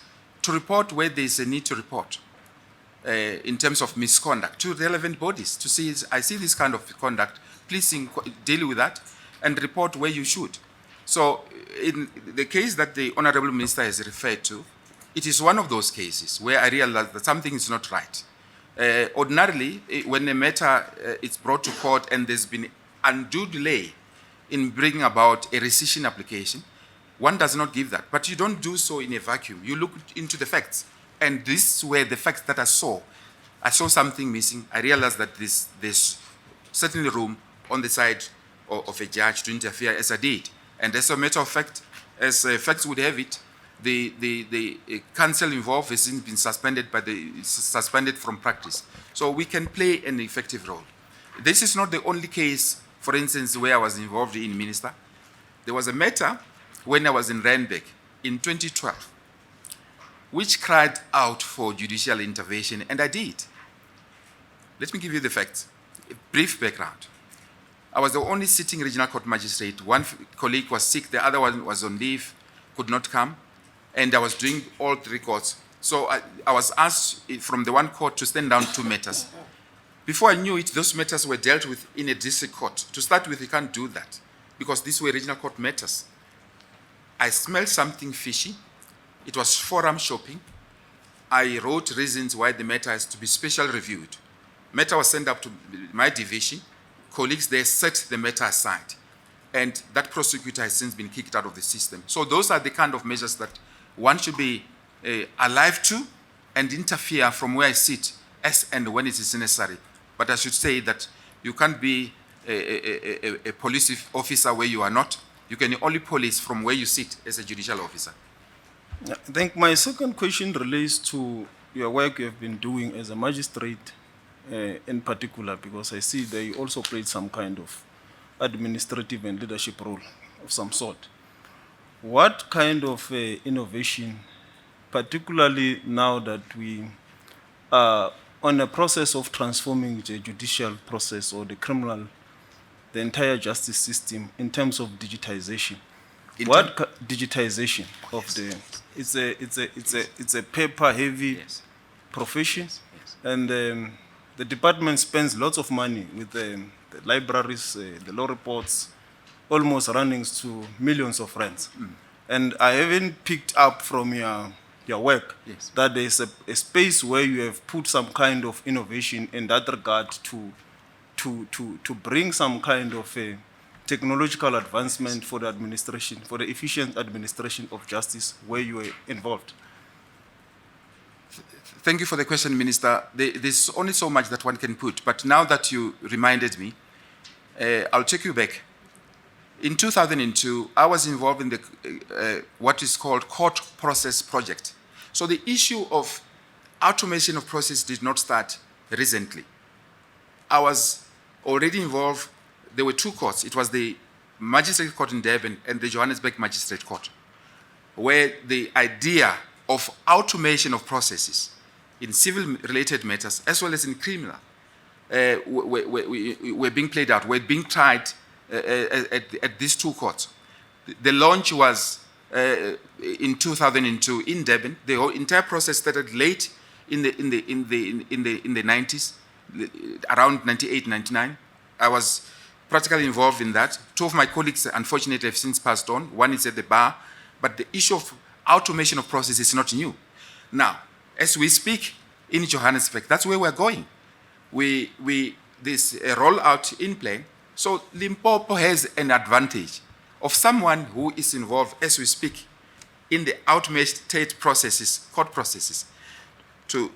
to report where there's a need to report in terms of misconduct to relevant bodies, to see, I see this kind of conduct, please deal with that and report where you should. So in the case that the Honorable Minister has referred to, it is one of those cases where I realize that something is not right. Ordinarily, when a matter is brought to court and there's been undue delay in bringing about a rescission application, one does not give that. But you don't do so in a vacuum. You look into the facts. And these were the facts that I saw. I saw something missing. I realized that there's certainly room on the side of a judge to interfere, as I did. And as a matter of fact, as facts would have it, the counsel involved has since been suspended from practice. So we can play an effective role. This is not the only case, for instance, where I was involved in, Minister. There was a matter when I was in Randburg in 2012, which cried out for judicial intervention, and I did. Let me give you the facts. A brief background. I was the only sitting regional court magistrate. One colleague was sick, the other one was on leave, could not come, and I was doing all 3 courts. So I was asked from the one court to stand down 2 matters. Before I knew it, those matters were dealt with in a district court. To start with, you can't do that, because these were regional court matters. I smelled something fishy. It was forum shopping. I wrote reasons why the matter has to be special reviewed. Matter was sent up to my division. Colleagues there set the matter aside. And that prosecutor has since been kicked out of the system. So those are the kind of measures that one should be alive to and interfere from where I sit as and when it is necessary. But I should say that you can't be a police officer where you are not. You can only police from where you sit as a judicial officer. I think my second question relates to your work you have been doing as a magistrate in particular, because I see that you also played some kind of administrative and leadership role of some sort. What kind of innovation, particularly now that we are on a process of transforming the judicial process or the entire justice system in terms of digitization? Digitization of the it's a paper heavy profession, and the department spends lots of money with the libraries, the law reports, almost running to millions of rands. And I even picked up from your work that there's a space where you have put some kind of innovation in that regard to bring some kind of a technological advancement for the administration, for the efficient administration of justice where you are involved. Thank you for the question, Minister. There's only so much that one can put, but now that you reminded me, I'll take you back. In 2002, I was involved in the what is called court process project. So the issue of automation of process did not start recently. I was already involved. There were 2 courts. It was the Magistrate Court in Durban and the Johannesburg Magistrate Court, where the idea of automation of processes in civil-related matters, as well as in criminal, were being played out, were being tried at these 2 courts. The launch was in 2002 in Durban. The whole entire process started late in the 90s, around 98, 99. I was practically involved in that. 2 of my colleagues, unfortunately, have since passed on. One is at the bar, but the issue of automation of process is not new. Now, as we speak in Johannesburg, that's where we're going. This rollout in play. So Limpopo has an advantage of someone who is involved, as we speak, in the automated processes, court processes. So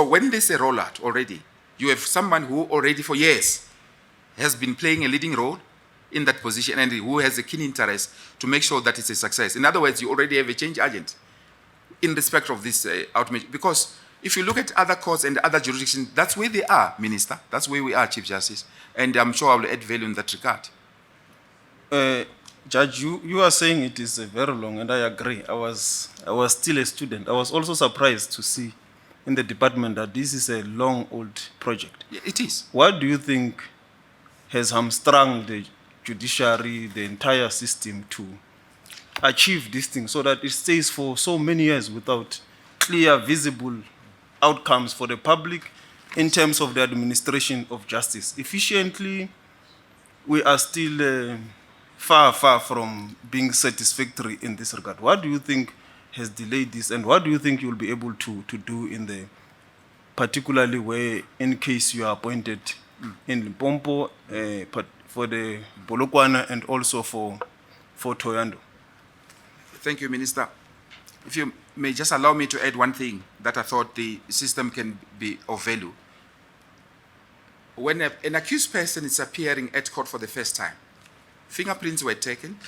when there's a rollout already, you have someone who already for years has been playing a leading role in that position and who has a keen interest to make sure that it's a success. In other words, you already have a change agent in respect of this automation. Because if you look at other courts and other jurisdictions, that's where they are, Minister. That's where we are, Chief Justice. And I'm sure I will add value in that regard. Judge, you are saying it is very long, and I agree. I was still a student. I was also surprised to see in the department that this is a long old project. Yeah, it is. What do you think has hamstrung the judiciary, the entire system, to achieve this thing so that it stays for so many years without clear, visible outcomes for the public in terms of the administration of justice? Efficiently, we are still far from being satisfactory in this regard. What do you think has delayed this, and what do you think you'll be able to do in the, particularly where, in case you are appointed in Limpopo, but for the Polokwane and also for Toyando? Thank you, Minister. If you may just allow me to add one thing that I thought the system can be of value. When an accused person is appearing at court for the first time, fingerprints were taken,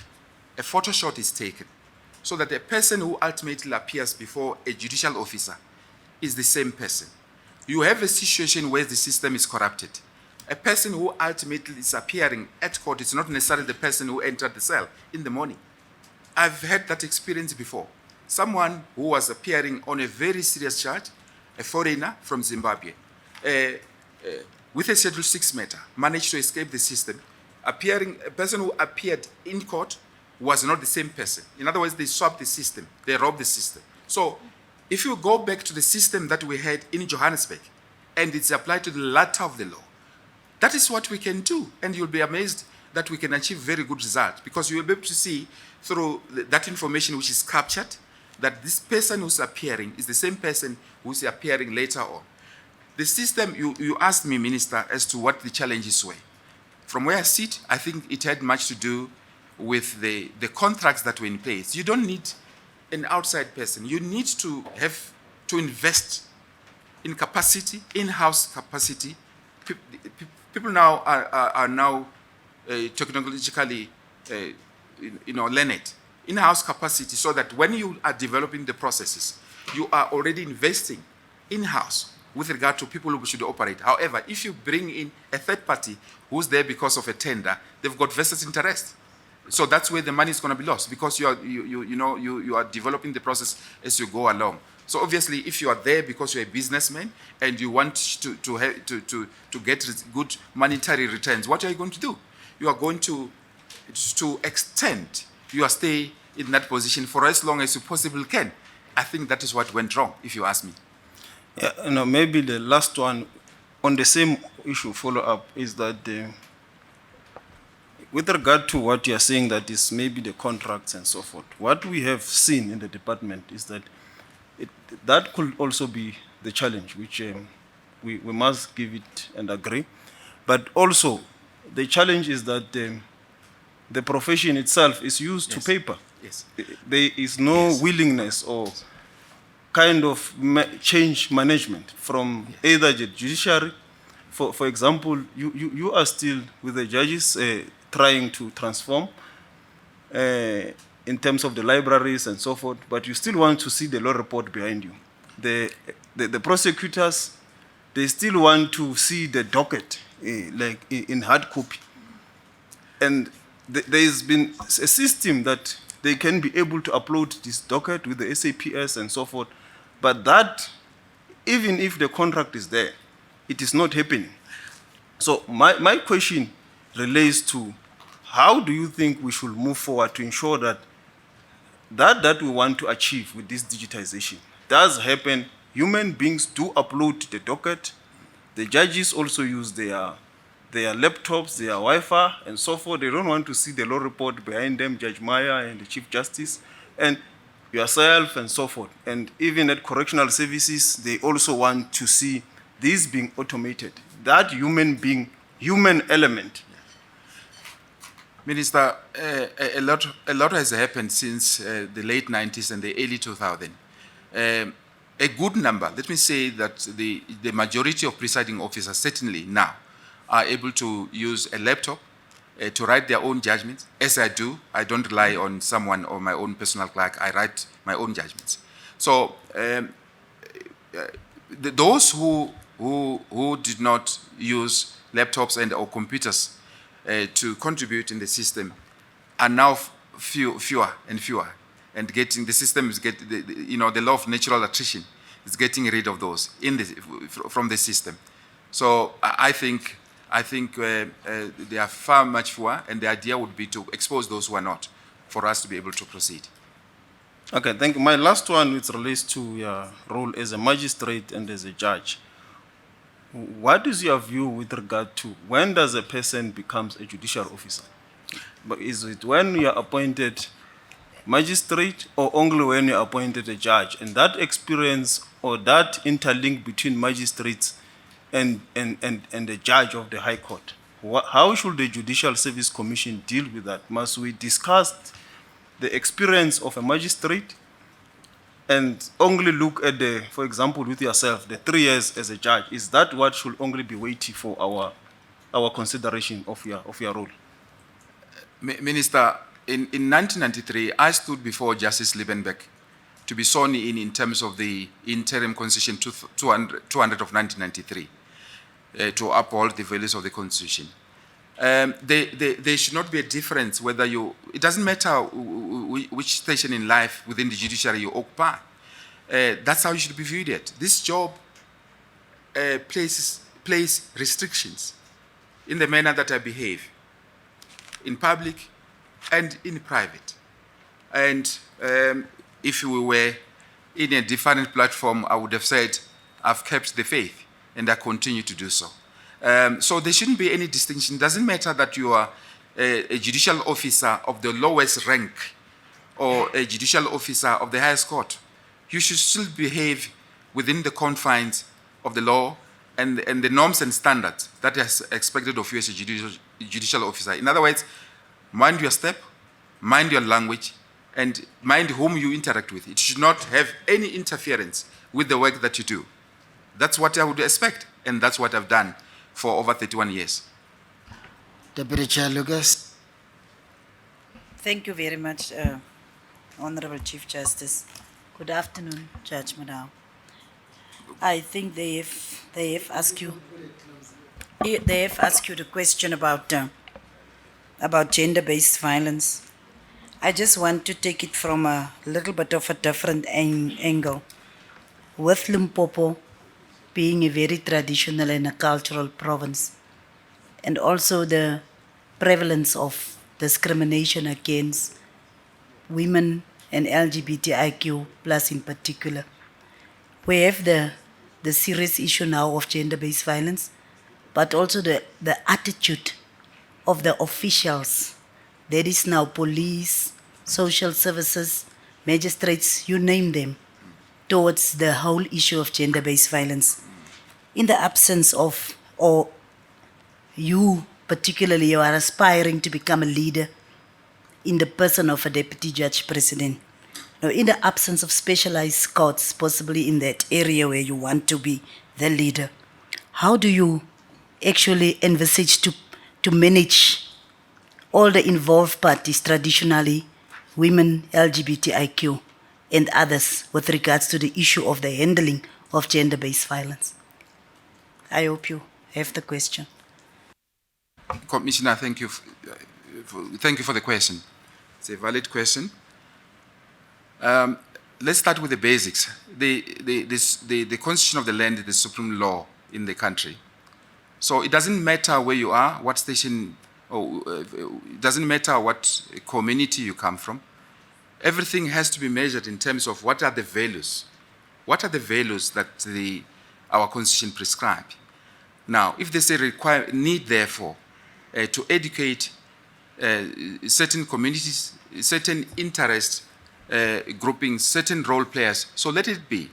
a photo shot is taken, so that the person who ultimately appears before a judicial officer is the same person. You have a situation where the system is corrupted. A person who ultimately is appearing at court is not necessarily the person who entered the cell in the morning. I've had that experience before. Someone who was appearing on a very serious charge, a foreigner from Zimbabwe, with a Schedule 6 matter, managed to escape the system. A person who appeared in court was not the same person. In other words, they swapped the system, they robbed the system. So if you go back to the system that we had in Johannesburg, and it's applied to the letter of the law, that is what we can do, and you'll be amazed that we can achieve very good results, because you will be able to see through that information which is captured that this person who's appearing is the same person who's appearing later on. The system, you asked me, Minister, as to what the challenges were. From where I sit, I think it had much to do with the contracts that were in place. You don't need an outside person. You need to have to invest in capacity, in-house capacity. People now are now technologically learned. In-house capacity, so that when you are developing the processes, you are already investing in-house with regard to people who should operate. However, if you bring in a third party who's there because of a tender, they've got vested interest. So that's where the money is going to be lost, because you are developing the process as you go along. So obviously, if you are there because you're a businessman and you want to get good monetary returns, what are you going to do? You are going to extend your stay in that position for as long as you possibly can. I think that is what went wrong, if you ask me. Yeah, maybe the last one on the same issue, follow-up, is that with regard to what you are saying, that is maybe the contracts and so forth, what we have seen in the department is that that could also be the challenge, which we must give it and agree. But also, the challenge is that the profession itself is used to paper. Yes. There is no willingness or kind of change management from either the judiciary. For example, you are still with the judges trying to transform in terms of the libraries and so forth, but you still want to see the law report behind you. The prosecutors, they still want to see the docket like in hard copy. And there has been a system that they can be able to upload this docket with the SAPS and so forth, but that, even if the contract is there, it is not happening. So my question relates to, how do you think we should move forward to ensure that that we want to achieve with this digitization does happen? Human beings do upload the docket. The judges also use their laptops, their Wi-Fi, and so forth. They don't want to see the law report behind them, Judge Maya and the Chief Justice, and yourself, and so forth. And even at correctional services, they also want to see this being automated. That human element. Minister, a lot has happened since the late 90s and the early 2000s. A good number, let me say that the majority of presiding officers, certainly now, are able to use a laptop to write their own judgments. As I do, I don't rely on someone or my own personal clerk. I write my own judgments. So those who did not use laptops or computers to contribute in the system are now fewer and fewer, and getting the system is the law of natural attrition is getting rid of those from the system. So I think they are far much fewer, and the idea would be to expose those who are not, for us to be able to proceed. Okay, thank you. My last one, which relates to your role as a magistrate and as a judge. What is your view with regard to when does a person becomes a judicial officer? But is it when you are appointed magistrate or only when you are appointed a judge? And that experience or that interlink between magistrates and the judge of the High Court, how should the Judicial Service Commission deal with that? Must we discuss the experience of a magistrate and only look at the, for example, with yourself, the 3 years as a judge? Is that what should only be weighty for our consideration of your role? Minister, in 1993, I stood before Justice Liebenberg to be sworn in terms of the interim Constitution 200 of 1993 to uphold the values of the Constitution. There should not be a difference whether it doesn't matter which station in life within the judiciary you occupy. That's how you should be viewed at. This job places restrictions in the manner that I behave, in public and in private. And if we were in a different platform, I would have said, I've kept the faith and I continue to do so. So there shouldn't be any distinction. It doesn't matter that you are a judicial officer of the lowest rank or a judicial officer of the highest court. You should still behave within the confines of the law and the norms and standards that is expected of you as a judicial officer. In other words, mind your step, mind your language, and mind whom you interact with. It should not have any interference with the work that you do. That's what I would expect, and that's what I've done for over 31 years. Deputy Chair Lucas. Thank you very much, Honorable Chief Justice. Good afternoon, Judge Mudau. I think they have asked you the question about gender-based violence. I just want to take it from a little bit of a different angle. With Limpopo being a very traditional and a cultural province, and also the prevalence of discrimination against women and LGBTIQ plus in particular, we have the serious issue now of gender-based violence, but also the attitude of the officials. There is now police, social services, magistrates, you name them, towards the whole issue of gender-based violence. In the absence of, or you particularly, you are aspiring to become a leader in the person of a deputy judge president. Now, in the absence of specialized courts, possibly in that area where you want to be the leader, how do you actually envisage to manage all the involved parties, traditionally women, LGBTIQ, and others, with regards to the issue of the handling of gender-based violence? I hope you have the question. Commissioner, thank you for the question. It's a valid question. Let's start with the basics. The Constitution of the land is the supreme law in the country. So it doesn't matter where you are, what station, or it doesn't matter what community you come from. Everything has to be measured in terms of what are the values. What are the values that our Constitution prescribes? Now, if there's a need, therefore, to educate certain communities, certain interest groupings, certain role players, so let it be.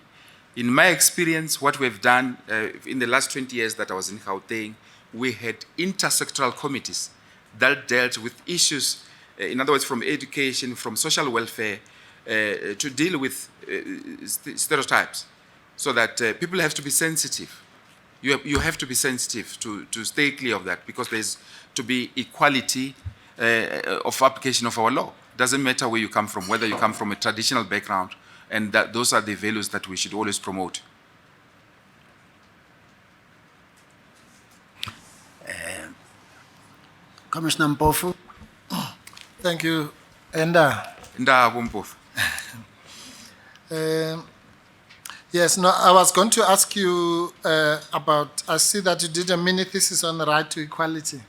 In my experience, what we've done in the last 20 years that I was in Gauteng, we had intersectoral committees that dealt with issues, in other words, from education, from social welfare, to deal with stereotypes, so that people have to be sensitive. You have to be sensitive to stay clear of that, because there's to be equality of application of our law. Doesn't matter where you come from, whether you come from a traditional background, and those are the values that we should always promote. Commissioner Mpofu. Thank you. Yes, no, I was going to ask you about, I see that you did a mini thesis on the right to equality.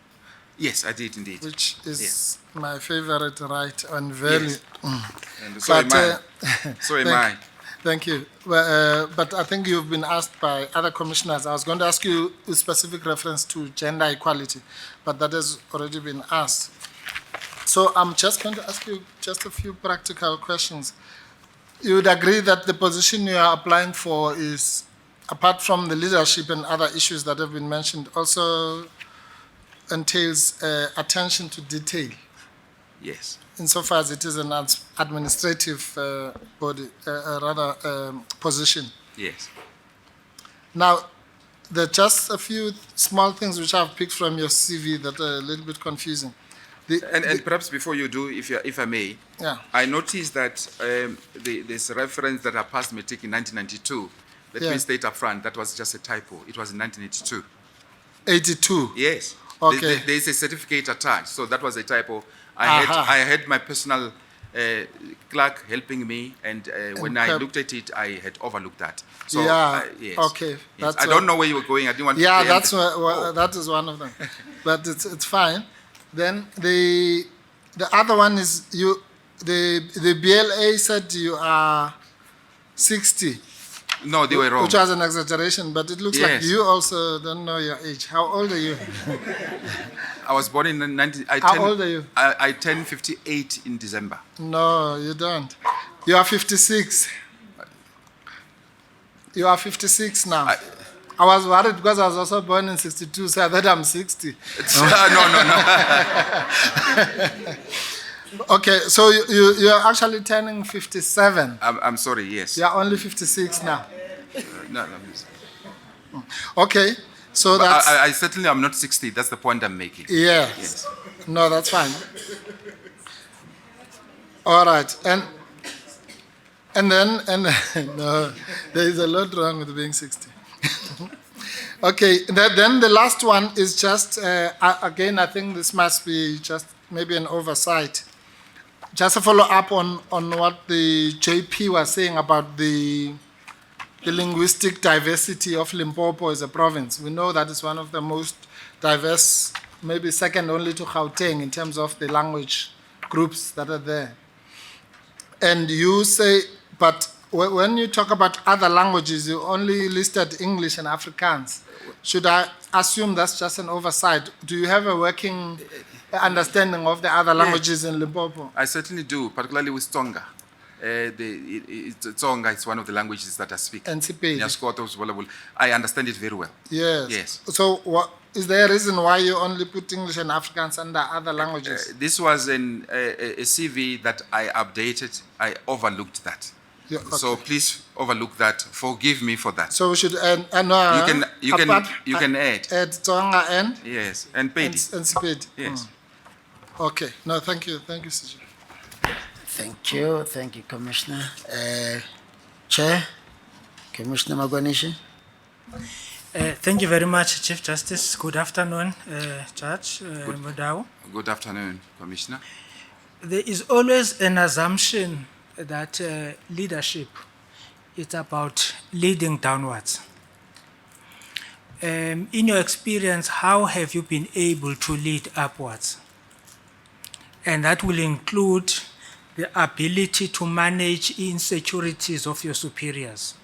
Yes, I did indeed. Which is my favorite right and value. Yes. And so am I. So am I. Thank you. But I think you've been asked by other commissioners. I was going to ask you a specific reference to gender equality, but that has already been asked. So I'm just going to ask you just a few practical questions. You would agree that the position you are applying for is, apart from the leadership and other issues that have been mentioned, also entails attention to detail, Yes. insofar as it is an administrative body, position. Yes. Now, there are just a few small things which I've picked from your CV that are a little bit confusing. And perhaps before you do, if I may, Yeah. I noticed that this reference that I passed matric in 1992, let Yeah. me state up front, that was just a typo. It was in 1982. 82? Yes. Okay. There is a certificate attached, so that was a typo. Aha. I had my personal clerk helping me, and when I looked at it, I had overlooked that. So, Yeah, yes. okay, Yes. that's I don't know where you were going. I didn't want to Yeah, preempt that's it. that is one of them, but it's fine. Then the other one is the BLA said you are 60. No, they were wrong. Which was an exaggeration, but it looks like Yes. you also don't know your age. How old are you? I was born in 19... How old are you? I turned 58 in December. No, you don't. You are 56. You are 56 now. I was worried because I was also born in 62, so I thought I'm 60. No. Okay, so you are actually turning 57. I'm sorry, yes. You are only 56 now. No. Okay, so But that's... I certainly am not 60. That's the point I'm making. Yes. No, that's fine. All right, and then no, there is a lot wrong with being 60. Okay, then the last one is just, again, I think this must be just maybe an oversight. Just a follow-up on what the JP was saying about the linguistic diversity of Limpopo as a province. We know that it's one of the most diverse, maybe second only to Gauteng in terms of the language groups that are there. And you say, but when you talk about other languages, you only listed English and Afrikaans. Should I assume that's just an oversight? Do you have a working understanding of the other languages in Limpopo? I certainly do, particularly with Tsonga. Tsonga is one of the languages that I speak. And Sepedi. I understand it very well. Yes. Yes. So is there a reason why you only put English and Afrikaans under other languages? This was a CV that I updated. I overlooked that. Yeah, okay. So please overlook that. Forgive me for that. So we should add, you can add. Add Tsonga and? Yes, and Pedi. And Sepedi. Yes. Okay. No, thank you. Thank you, Siju. Thank you, Commissioner. Chair, Commissioner Magwanishe. Thank you very much, Chief Justice. Good afternoon, Judge Mudau. Good afternoon, Commissioner. There is always an assumption that leadership is about leading downwards. In your experience, how have you been able to lead upwards? And that will include the ability to manage insecurities of your superiors.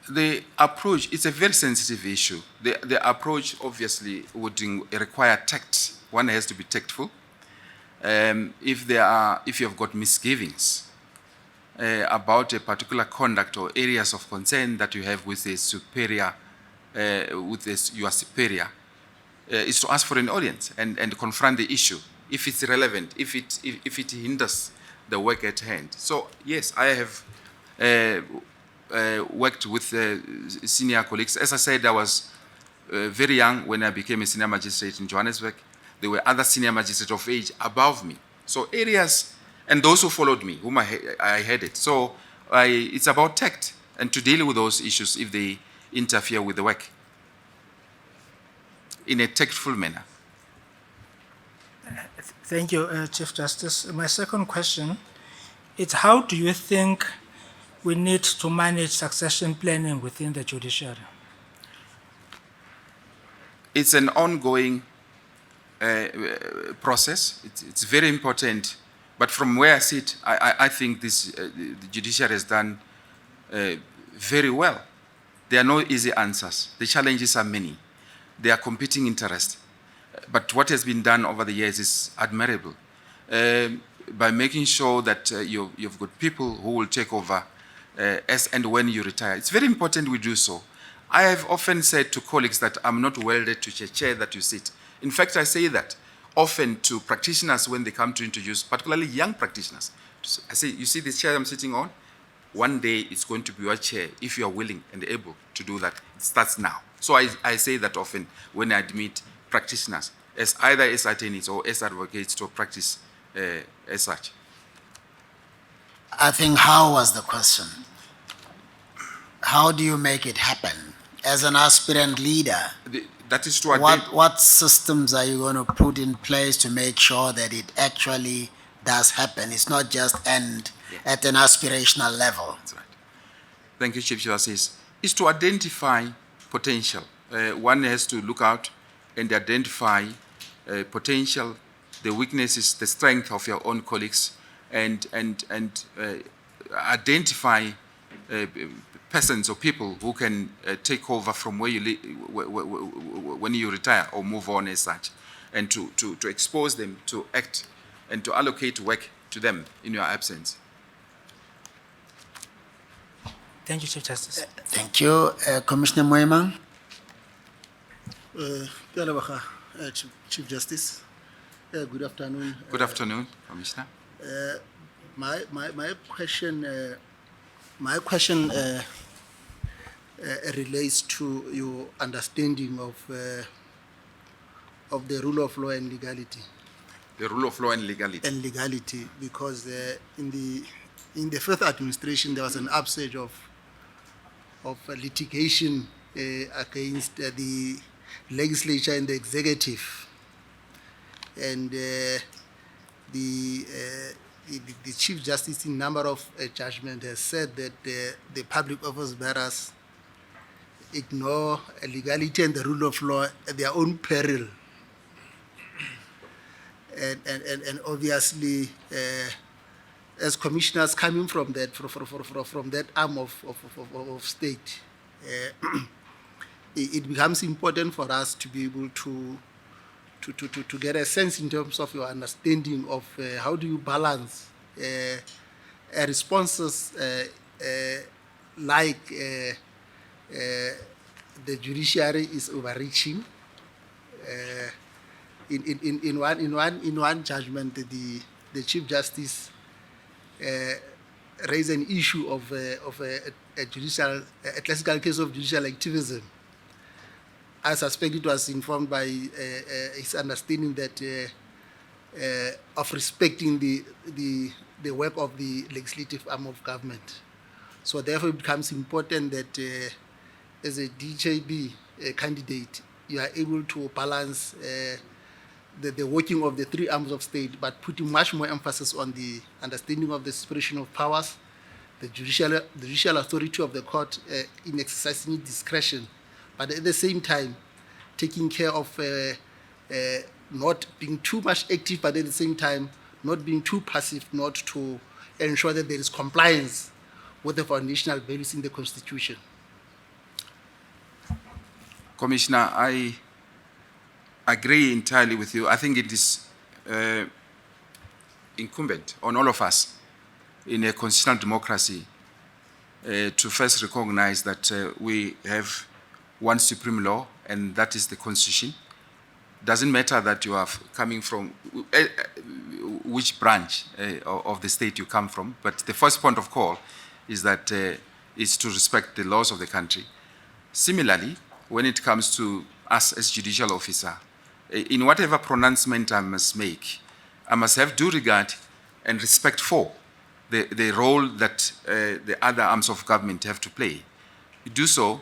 The approach, it's a very sensitive issue. The approach obviously would require tact. One has to be tactful. If you've got misgivings about a particular conduct or areas of concern that you have with a superior, your superior, is to ask for an audience and confront the issue if it's relevant, if it hinders the work at hand. So yes, I have worked with senior colleagues. As I said, I was very young when I became a senior magistrate in Johannesburg. There were other senior magistrates of age above me. So areas, and those who followed me, whom I headed. So it's about tact and to deal with those issues if they interfere with the work in a tactful manner. Thank you, Chief Justice. My second question is, how do you think we need to manage succession planning within the judiciary? It's an ongoing process. It's very important. But from where I sit, I think the judiciary has done very well There are no easy answers. The challenges are many. There are competing interests. But what has been done over the years is admirable. By making sure that you've got people who will take over as and when you retire. It's very important we do so. I have often said to colleagues that I'm not welded to the chair that you sit. In fact, I say that often to practitioners when they come to introduce, particularly young practitioners. I say, you see this chair I'm sitting on? One day it's going to be your chair if you are willing and able to do that. It starts now. So I say that often when I admit practitioners, as either as attorneys or as advocates to practice as such. I think how was the question? How do you make it happen? As an aspirant leader, that is to what systems are you going to put in place to make sure that it actually does happen? It's not just end at an aspirational level. That's right. Thank you, Chief Justice. Is to identify potential. One has to look out and identify potential, the weaknesses, the strength of your own colleagues, and identify persons or people who can take over from where you when you retire or move on as such, and to expose them to act and to allocate work to them in your absence. Thank you, Chief Justice. Thank you. Commissioner Moemang. Chief Justice. Good afternoon. Good afternoon, Commissioner. My question relates to your understanding of the rule of law and legality. The rule of law and legality. And legality, because in the first administration there was an upsurge of litigation against the legislature and the executive, and the Chief Justice in number of judgment has said that the public office bearers ignore legality and the rule of law at their own peril, and obviously as commissioners coming from that from that arm of state, it becomes important for us to be able to get a sense in terms of your understanding of how do you balance responses like the judiciary is overreaching. In one judgment, the Chief Justice raised an issue of a classical case of judicial activism. I suspect it was informed by his understanding that of respecting the work of the legislative arm of government. So therefore, it becomes important that as a DJP candidate, you are able to balance the working of the three arms of state, but putting much more emphasis on the understanding of the separation of powers, the judicial authority of the court in exercising discretion, but at the same time, taking care of not being too much active, but at the same time, not being too passive, not to ensure that there is compliance with the foundational values in the Constitution. Commissioner, I agree entirely with you. I think it is incumbent on all of us in a constitutional democracy to first recognize that we have one supreme law, and that is the Constitution. Doesn't matter that you are coming from which branch of the state you come from, but the first point of call is that is to respect the laws of the country. Similarly, when it comes to us as judicial officer, in whatever pronouncement I must make, I must have due regard and respect for the role that the other arms of government have to play. You do so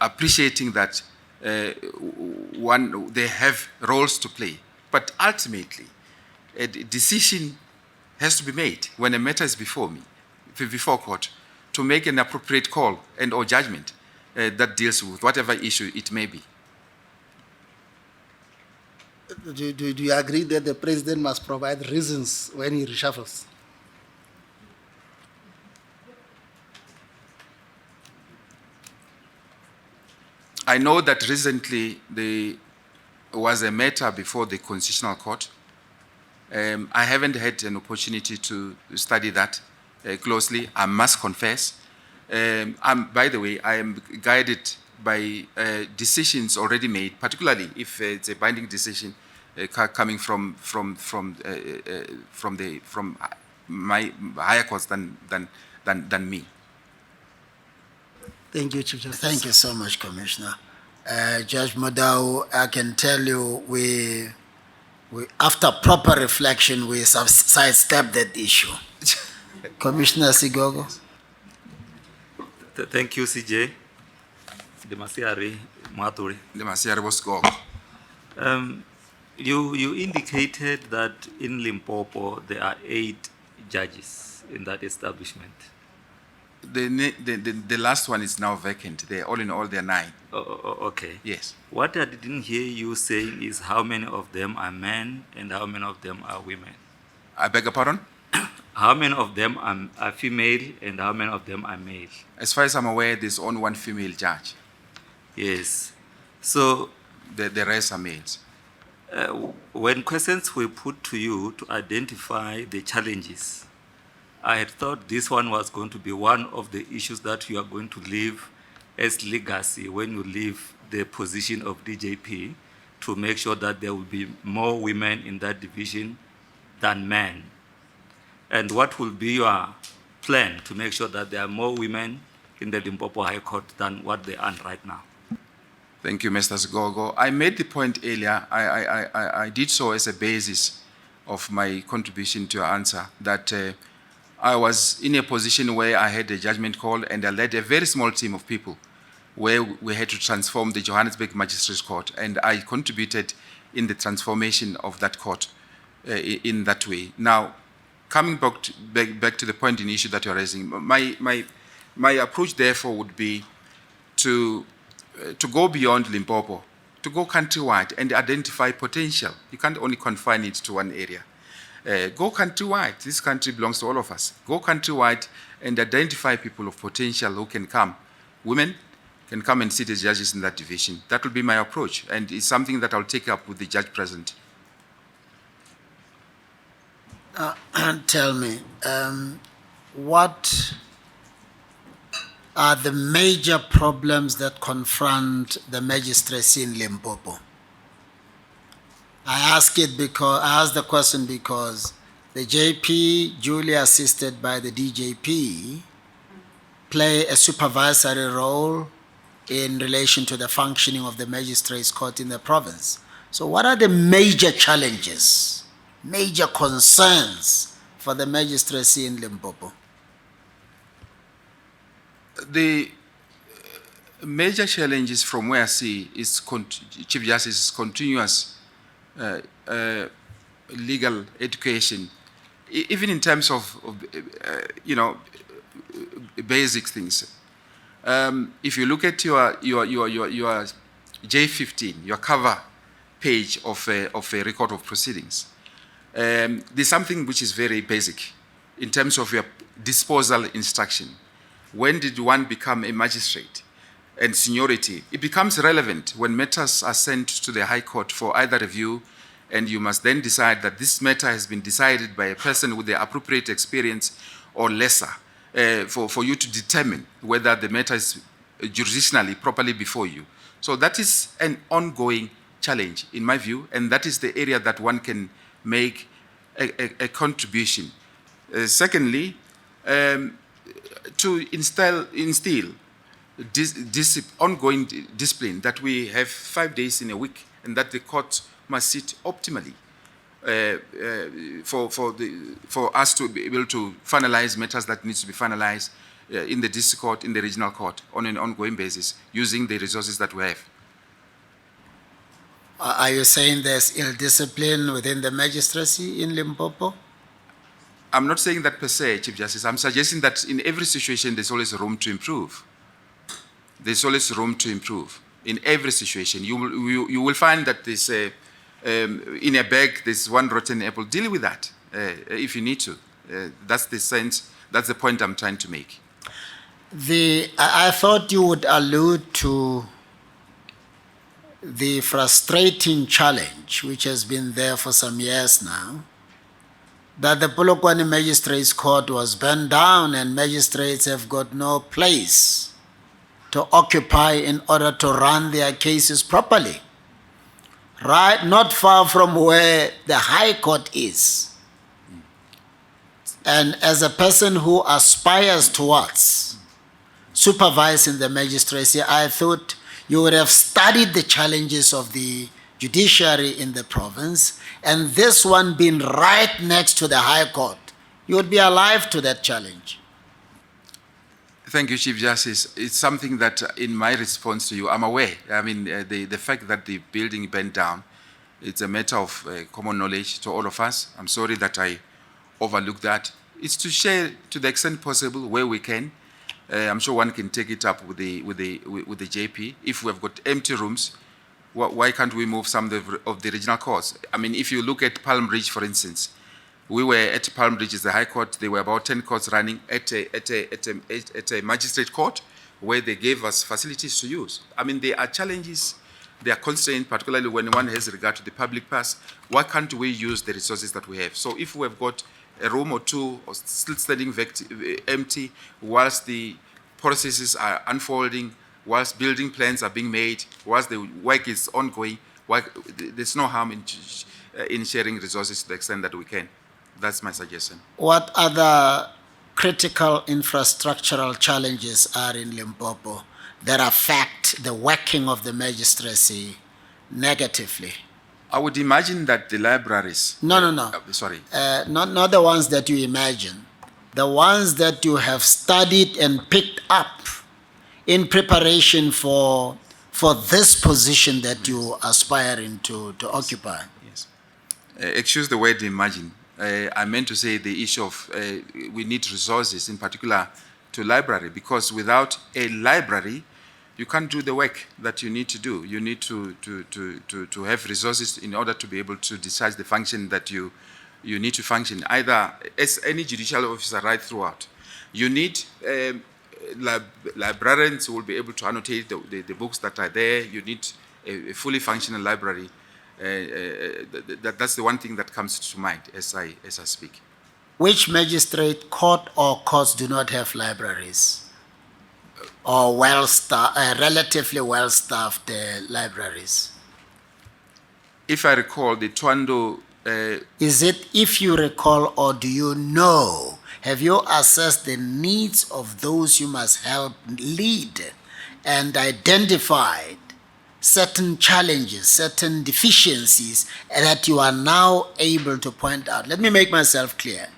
appreciating that they have roles to play. But ultimately, a decision has to be made when a matter is before court, to make an appropriate call and or judgment that deals with whatever issue it may be. Do you agree that the president must provide reasons when he reshuffles? I know that recently there was a matter before the Constitutional Court. I haven't had an opportunity to study that closely, I must confess. By the way, I am guided by decisions already made, particularly if it's a binding decision coming from my higher courts than me. Thank you, Chief Justice. Thank you so much, Commissioner. Judge Mudau, I can tell you we after proper reflection, we sidestepped that issue. Commissioner Sigogo. Thank you, CJ. Demasiari Maturi. Demasiari Bosgogo. You indicated that in Limpopo there are 8 judges in that establishment. The last one is now vacant. All in all, there are 9. Okay. Yes. What I didn't hear you saying is how many of them are men and how many of them are women. I beg your pardon? How many of them are female and how many of them are male? As far as I'm aware, there's only 1 female judge. Yes. So the rest are males. When questions were put to you to identify the challenges, I had thought this one was going to be one of the issues that you are going to leave as legacy when you leave the position of DJP, to make sure that there will be more women in that division than men. And what will be your plan to make sure that there are more women in the Limpopo High Court than what they are right now? Thank you, Mr. Sigogo. I made the point earlier. I did so as a basis of my contribution to your answer, that I was in a position where I had a judgment call and I led a very small team of people where we had to transform the Johannesburg Magistrates Court, and I contributed in the transformation of that court in that way. Now, coming back to the point in issue that you're raising, my approach therefore would be to go beyond Limpopo, to go countrywide and identify potential. You can't only confine it to one area. Go countrywide. This country belongs to all of us. Go countrywide and identify people of potential who can come. Women can come and sit as judges in that division. That will be my approach, and it's something that I'll take up with the judge present. Tell me, what are the major problems that confront the magistracy in Limpopo? I ask the question because the JP, duly assisted by the DJP, play a supervisory role in relation to the functioning of the magistrates court in the province. So what are the major challenges, major concerns for the magistracy in Limpopo? The major challenges from where I see is Chief Justice's continuous legal education, even in terms of basic things. If you look at your J15, your cover page of a record of proceedings, there's something which is very basic in terms of your disposal instruction. When did one become a magistrate? And seniority, it becomes relevant when matters are sent to the High Court for either review, and you must then decide that this matter has been decided by a person with the appropriate experience or lesser, for you to determine whether the matter is jurisdictionally properly before you. So that is an ongoing challenge, in my view, and that is the area that one can make a contribution. Secondly, to instill ongoing discipline, that we have 5 days in a week and that the court must sit optimally for us to be able to finalize matters that needs to be finalized in the district court, in the regional court, on an ongoing basis, using the resources that we have. Are you saying there's ill discipline within the magistracy in Limpopo? I'm not saying that per se, Chief Justice. I'm suggesting that in every situation, there's always room to improve. There's always room to improve. In every situation, you will find that there's in a bag, there's one rotten apple. Deal with that if you need to. That's the sense, that's the point I'm trying to make. I thought you would allude to the frustrating challenge, which has been there for some years now, that the Polokwane Magistrates Court was burned down and magistrates have got no place to occupy in order to run their cases properly. Right, not far from where the High Court is. And as a person who aspires towards supervising the magistracy, I thought you would have studied the challenges of the judiciary in the province, and this one being right next to the High Court, you would be alive to that challenge. Thank you, Chief Justice. It's something that in my response to you, I'm aware. I mean, the fact that the building burned down, it's a matter of common knowledge to all of us. I'm sorry that I overlooked that. It's to share to the extent possible where we can. I'm sure one can take it up with the JP. If we have got empty rooms, why can't we move some of the regional courts? I mean, if you look at Palm Ridge, for instance, we were at Palm Ridge, is the High Court. There were about 10 courts running at a magistrate court where they gave us facilities to use. I mean, there are challenges, there are constraints, particularly when one has regard to the public purse. Why can't we use the resources that we have? So if we have got a room or two or still standing empty whilst the processes are unfolding, whilst building plans are being made, whilst the work is ongoing, there's no harm in sharing resources to the extent that we can. That's my suggestion. What other critical infrastructural challenges are in Limpopo that affect the working of the magistracy negatively? I would imagine that the libraries... No. Sorry. Not the ones that you imagine. The ones that you have studied and picked up in preparation for this position that you are aspiring to occupy. Yes. Excuse the word imagine. I meant to say the issue of we need resources, in particular to library, because without a library, you can't do the work that you need to do. You need to have resources in order to be able to discharge the function that you need to function, either as any judicial officer right throughout. You need librarians who will be able to annotate the books that are there. You need a fully functional library. That's the one thing that comes to mind as I speak. Which magistrate court or courts do not have libraries? Or relatively well-staffed libraries? If I recall, the Twando... Is it if you recall or do you know? Have you assessed the needs of those you must help lead and identified certain challenges, certain deficiencies that you are now able to point out? Let me make myself clear.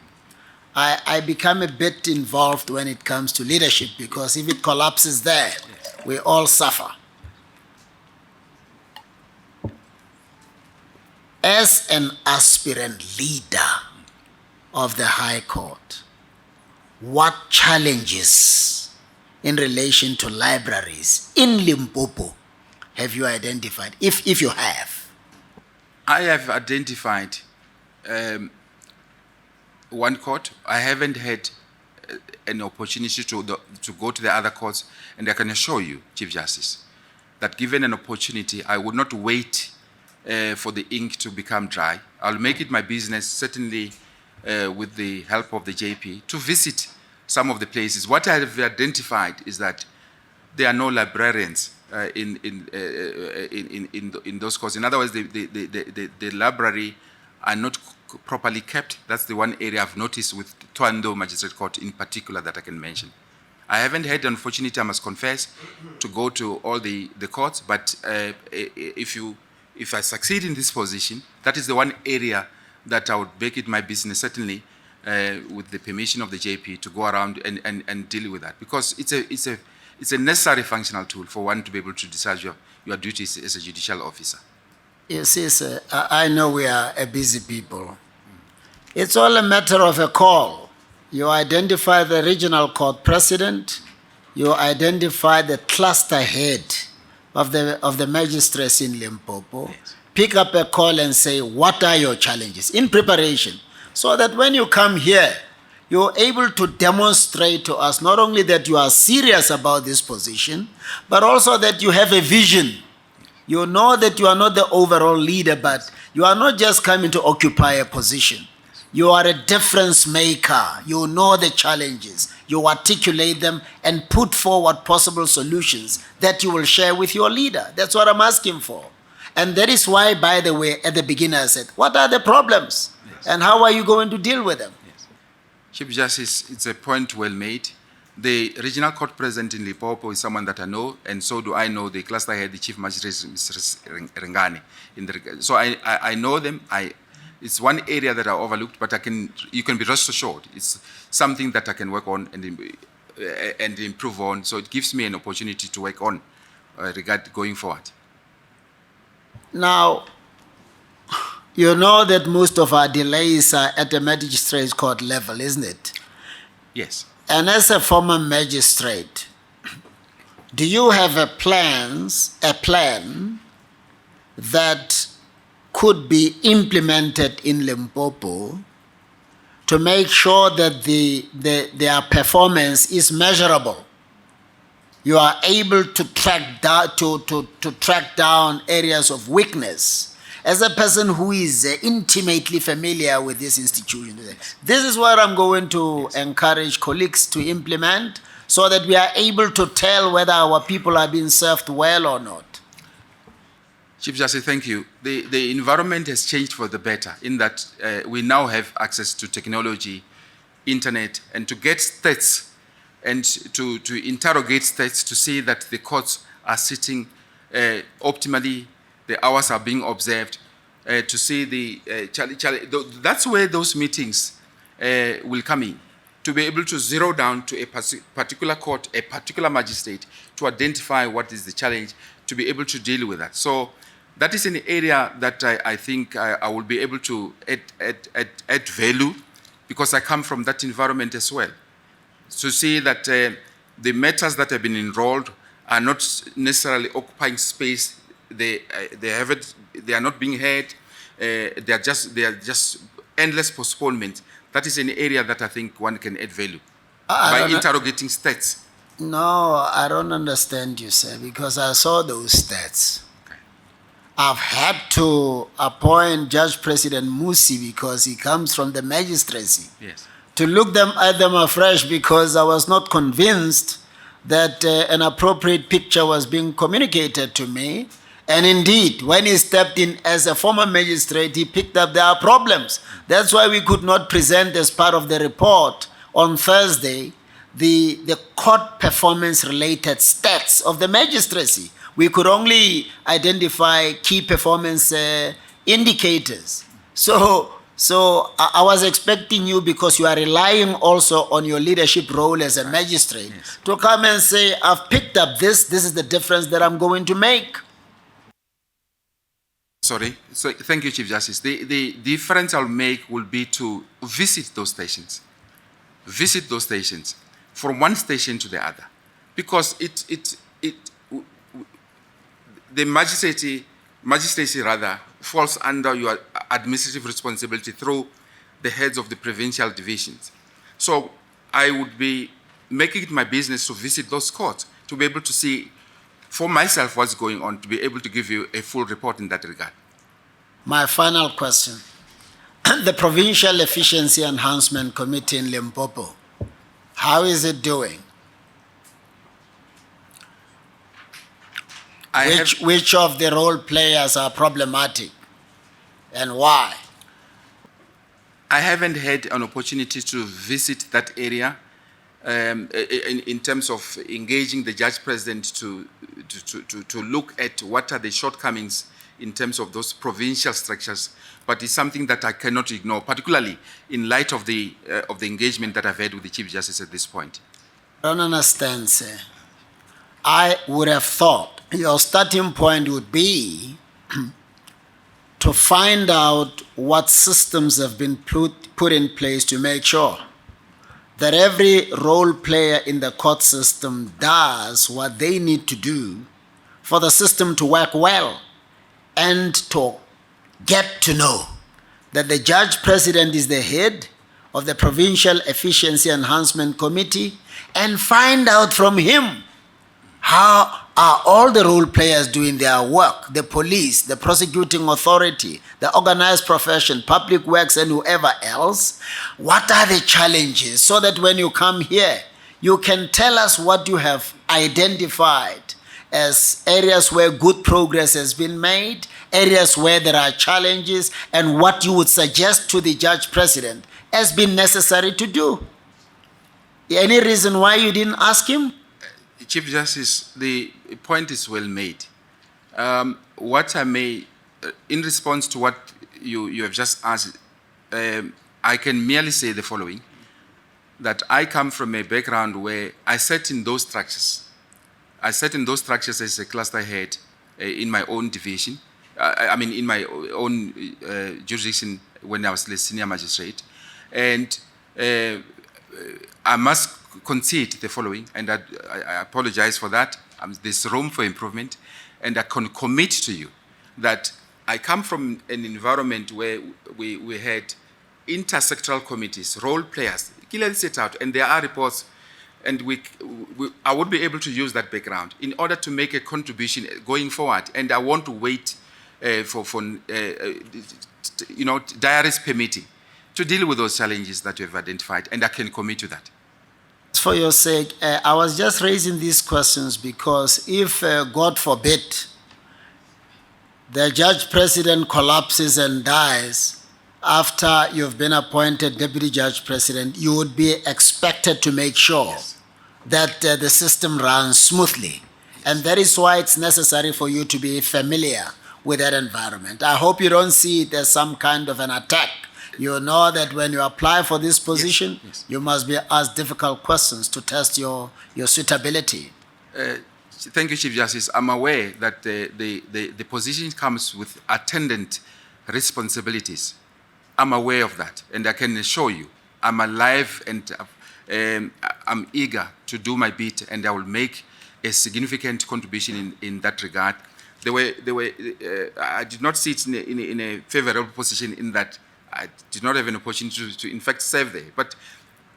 I become a bit involved when it comes to leadership, because if it collapses there, we all suffer. As an aspirant leader of the High Court, what challenges in relation to libraries in Limpopo have you identified, if you have? I have identified one court. I haven't had an opportunity to go to the other courts, and I can assure you, Chief Justice, that given an opportunity, I would not wait for the ink to become dry. I'll make it my business, certainly with the help of the JP, to visit some of the places. What I have identified is that there are no librarians in those courts. In other words, the library are not properly kept. That's the one area I've noticed with Twando Magistrate Court in particular that I can mention. I haven't had an opportunity, I must confess, to go to all the courts, but if I succeed in this position, that is the one area that I would make it my business, certainly with the permission of the JP, to go around and deal with that, because it's a necessary functional tool for one to be able to discharge your duties as a judicial officer. You see, sir, I know we are a busy people. It's all a matter of a call. You identify the regional court president, you identify the cluster head of the magistrates in Limpopo, yes. Pick up a call and say, what are your challenges in preparation? So that when you come here, you're able to demonstrate to us not only that you are serious about this position, but also that you have a vision. You know that you are not the overall leader, but you are not just coming to occupy a position. You are a difference maker. You know the challenges. You articulate them and put forward possible solutions that you will share with your leader. That's what I'm asking for. And that is why, by the way, at the beginning I said, what are the problems? Yes. And how are you going to deal with them? Yes. Chief Justice, it's a point well made. The regional court president in Limpopo is someone that I know, and so do I know the cluster head, the chief magistrate, Mr. Rengane. So I know them. It's one area that I overlooked, but you can be rest assured. It's something that I can work on and improve on. So it gives me an opportunity to work on going forward. Now, you know that most of our delays are at the magistrate court level, isn't it? Yes. And as a former magistrate, do you have a plan that could be implemented in Limpopo to make sure that their performance is measurable? You are able to track down, to track down areas of weakness. As a person who is intimately familiar with this institution, this is what I'm going to encourage colleagues to implement so that we are able to tell whether our people are being served well or not. Chief Justice, thank you. The environment has changed for the better in that we now have access to technology, internet, and to get stats and to interrogate stats to see that the courts are sitting optimally, the hours are being observed, to see that's where those meetings will come in, to be able to zero down to a particular court, a particular magistrate, to identify what is the challenge, to be able to deal with that. So that is an area that I think I will be able to add value, because I come from that environment as well. To see that the matters that have been enrolled are not necessarily occupying space. They are not being heard. They are just endless postponement. That is an area that I think one can add value by interrogating stats. No, I don't understand you, sir, because I saw those stats. Okay. I've had to appoint Judge President Musi because he comes from the magistracy. Yes. To look at them afresh, because I was not convinced that an appropriate picture was being communicated to me. And indeed, when he stepped in as a former magistrate, he picked up there are problems. That's why we could not present as part of the report on Thursday the court performance-related stats of the magistracy. We could only identify key performance indicators. So I was expecting you, because you are relying also on your leadership role as a magistrate, yes, to come and say, I've picked up this is the difference that I'm going to make. Sorry. So thank you, Chief Justice. The difference I'll make will be to visit those stations. Visit those stations from one station to the other. Because the magistracy rather falls under your administrative responsibility through the heads of the provincial divisions. So I would be making it my business to visit those courts, to be able to see for myself what's going on, to be able to give you a full report in that regard. My final question. The Provincial Efficiency Enhancement Committee in Limpopo, how is it doing? Which of the role players are problematic and why? I haven't had an opportunity to visit that area in terms of engaging the Judge President to look at what are the shortcomings in terms of those provincial structures, but it's something that I cannot ignore, particularly in light of the engagement that I've had with the Chief Justice at this point. I don't understand, sir. I would have thought your starting point would be to find out what systems have been put in place to make sure that every role player in the court system does what they need to do for the system to work well, and to get to know that the Judge President is the head of the Provincial Efficiency Enhancement Committee, and find out from him How are all the role players doing their work? The police, the prosecuting authority, the organized profession, public works, and whoever else? What are the challenges so that when you come here, you can tell us what you have identified as areas where good progress has been made, areas where there are challenges, and what you would suggest to the judge president has been necessary to do? Any reason why you didn't ask him? Chief Justice, the point is well made. What I may, in response to what you have just asked, I can merely say the following, that I come from a background where I sat in those structures. I sat in those structures as a cluster head in my own division, in my own jurisdiction when I was the senior magistrate. And I must concede the following, and I apologize for that. There's room for improvement, and I can commit to you that I come from an environment where we had intersectoral committees, role players, clearly set out, and there are reports, and I would be able to use that background in order to make a contribution going forward, and I want to wait for diaries permitting to deal with those challenges that you have identified, and I can commit to that. For your sake, I was just raising these questions because if, God forbid, the judge president collapses and dies after you've been appointed deputy judge president, you would be expected to make sure that the system runs smoothly. And that is why it's necessary for you to be familiar with that environment. I hope you don't see it as some kind of an attack. You know that when you apply for this position, you must be asked difficult questions to test your suitability. Thank you, Chief Justice. I'm aware that the position comes with attendant responsibilities. I'm aware of that, and I can assure you, I'm alive and I'm eager to do my bit, and I will make a significant contribution in that regard. I did not sit in a favorable position in that I did not have an opportunity to in fact serve there. But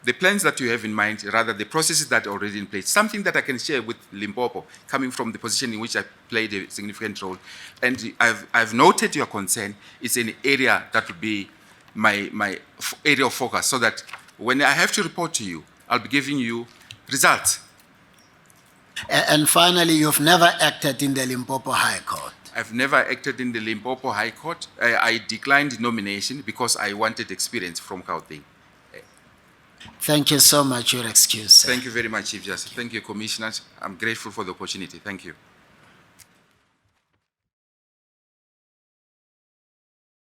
the plans that you have in mind, rather the processes that are already in place, something that I can share with Limpopo, coming from the position in which I played a significant role. And I've noted your concern. It's an area that would be my area of focus, so that when I have to report to you, I'll be giving you results. And finally, you've never acted in the Limpopo High Court. I've never acted in the Limpopo High Court. I declined nomination because I wanted experience from Gauteng. Thank you so much. Your excuse, sir. Thank you very much, Chief Justice. Thank you, Commissioners. I'm grateful for the opportunity. Thank you.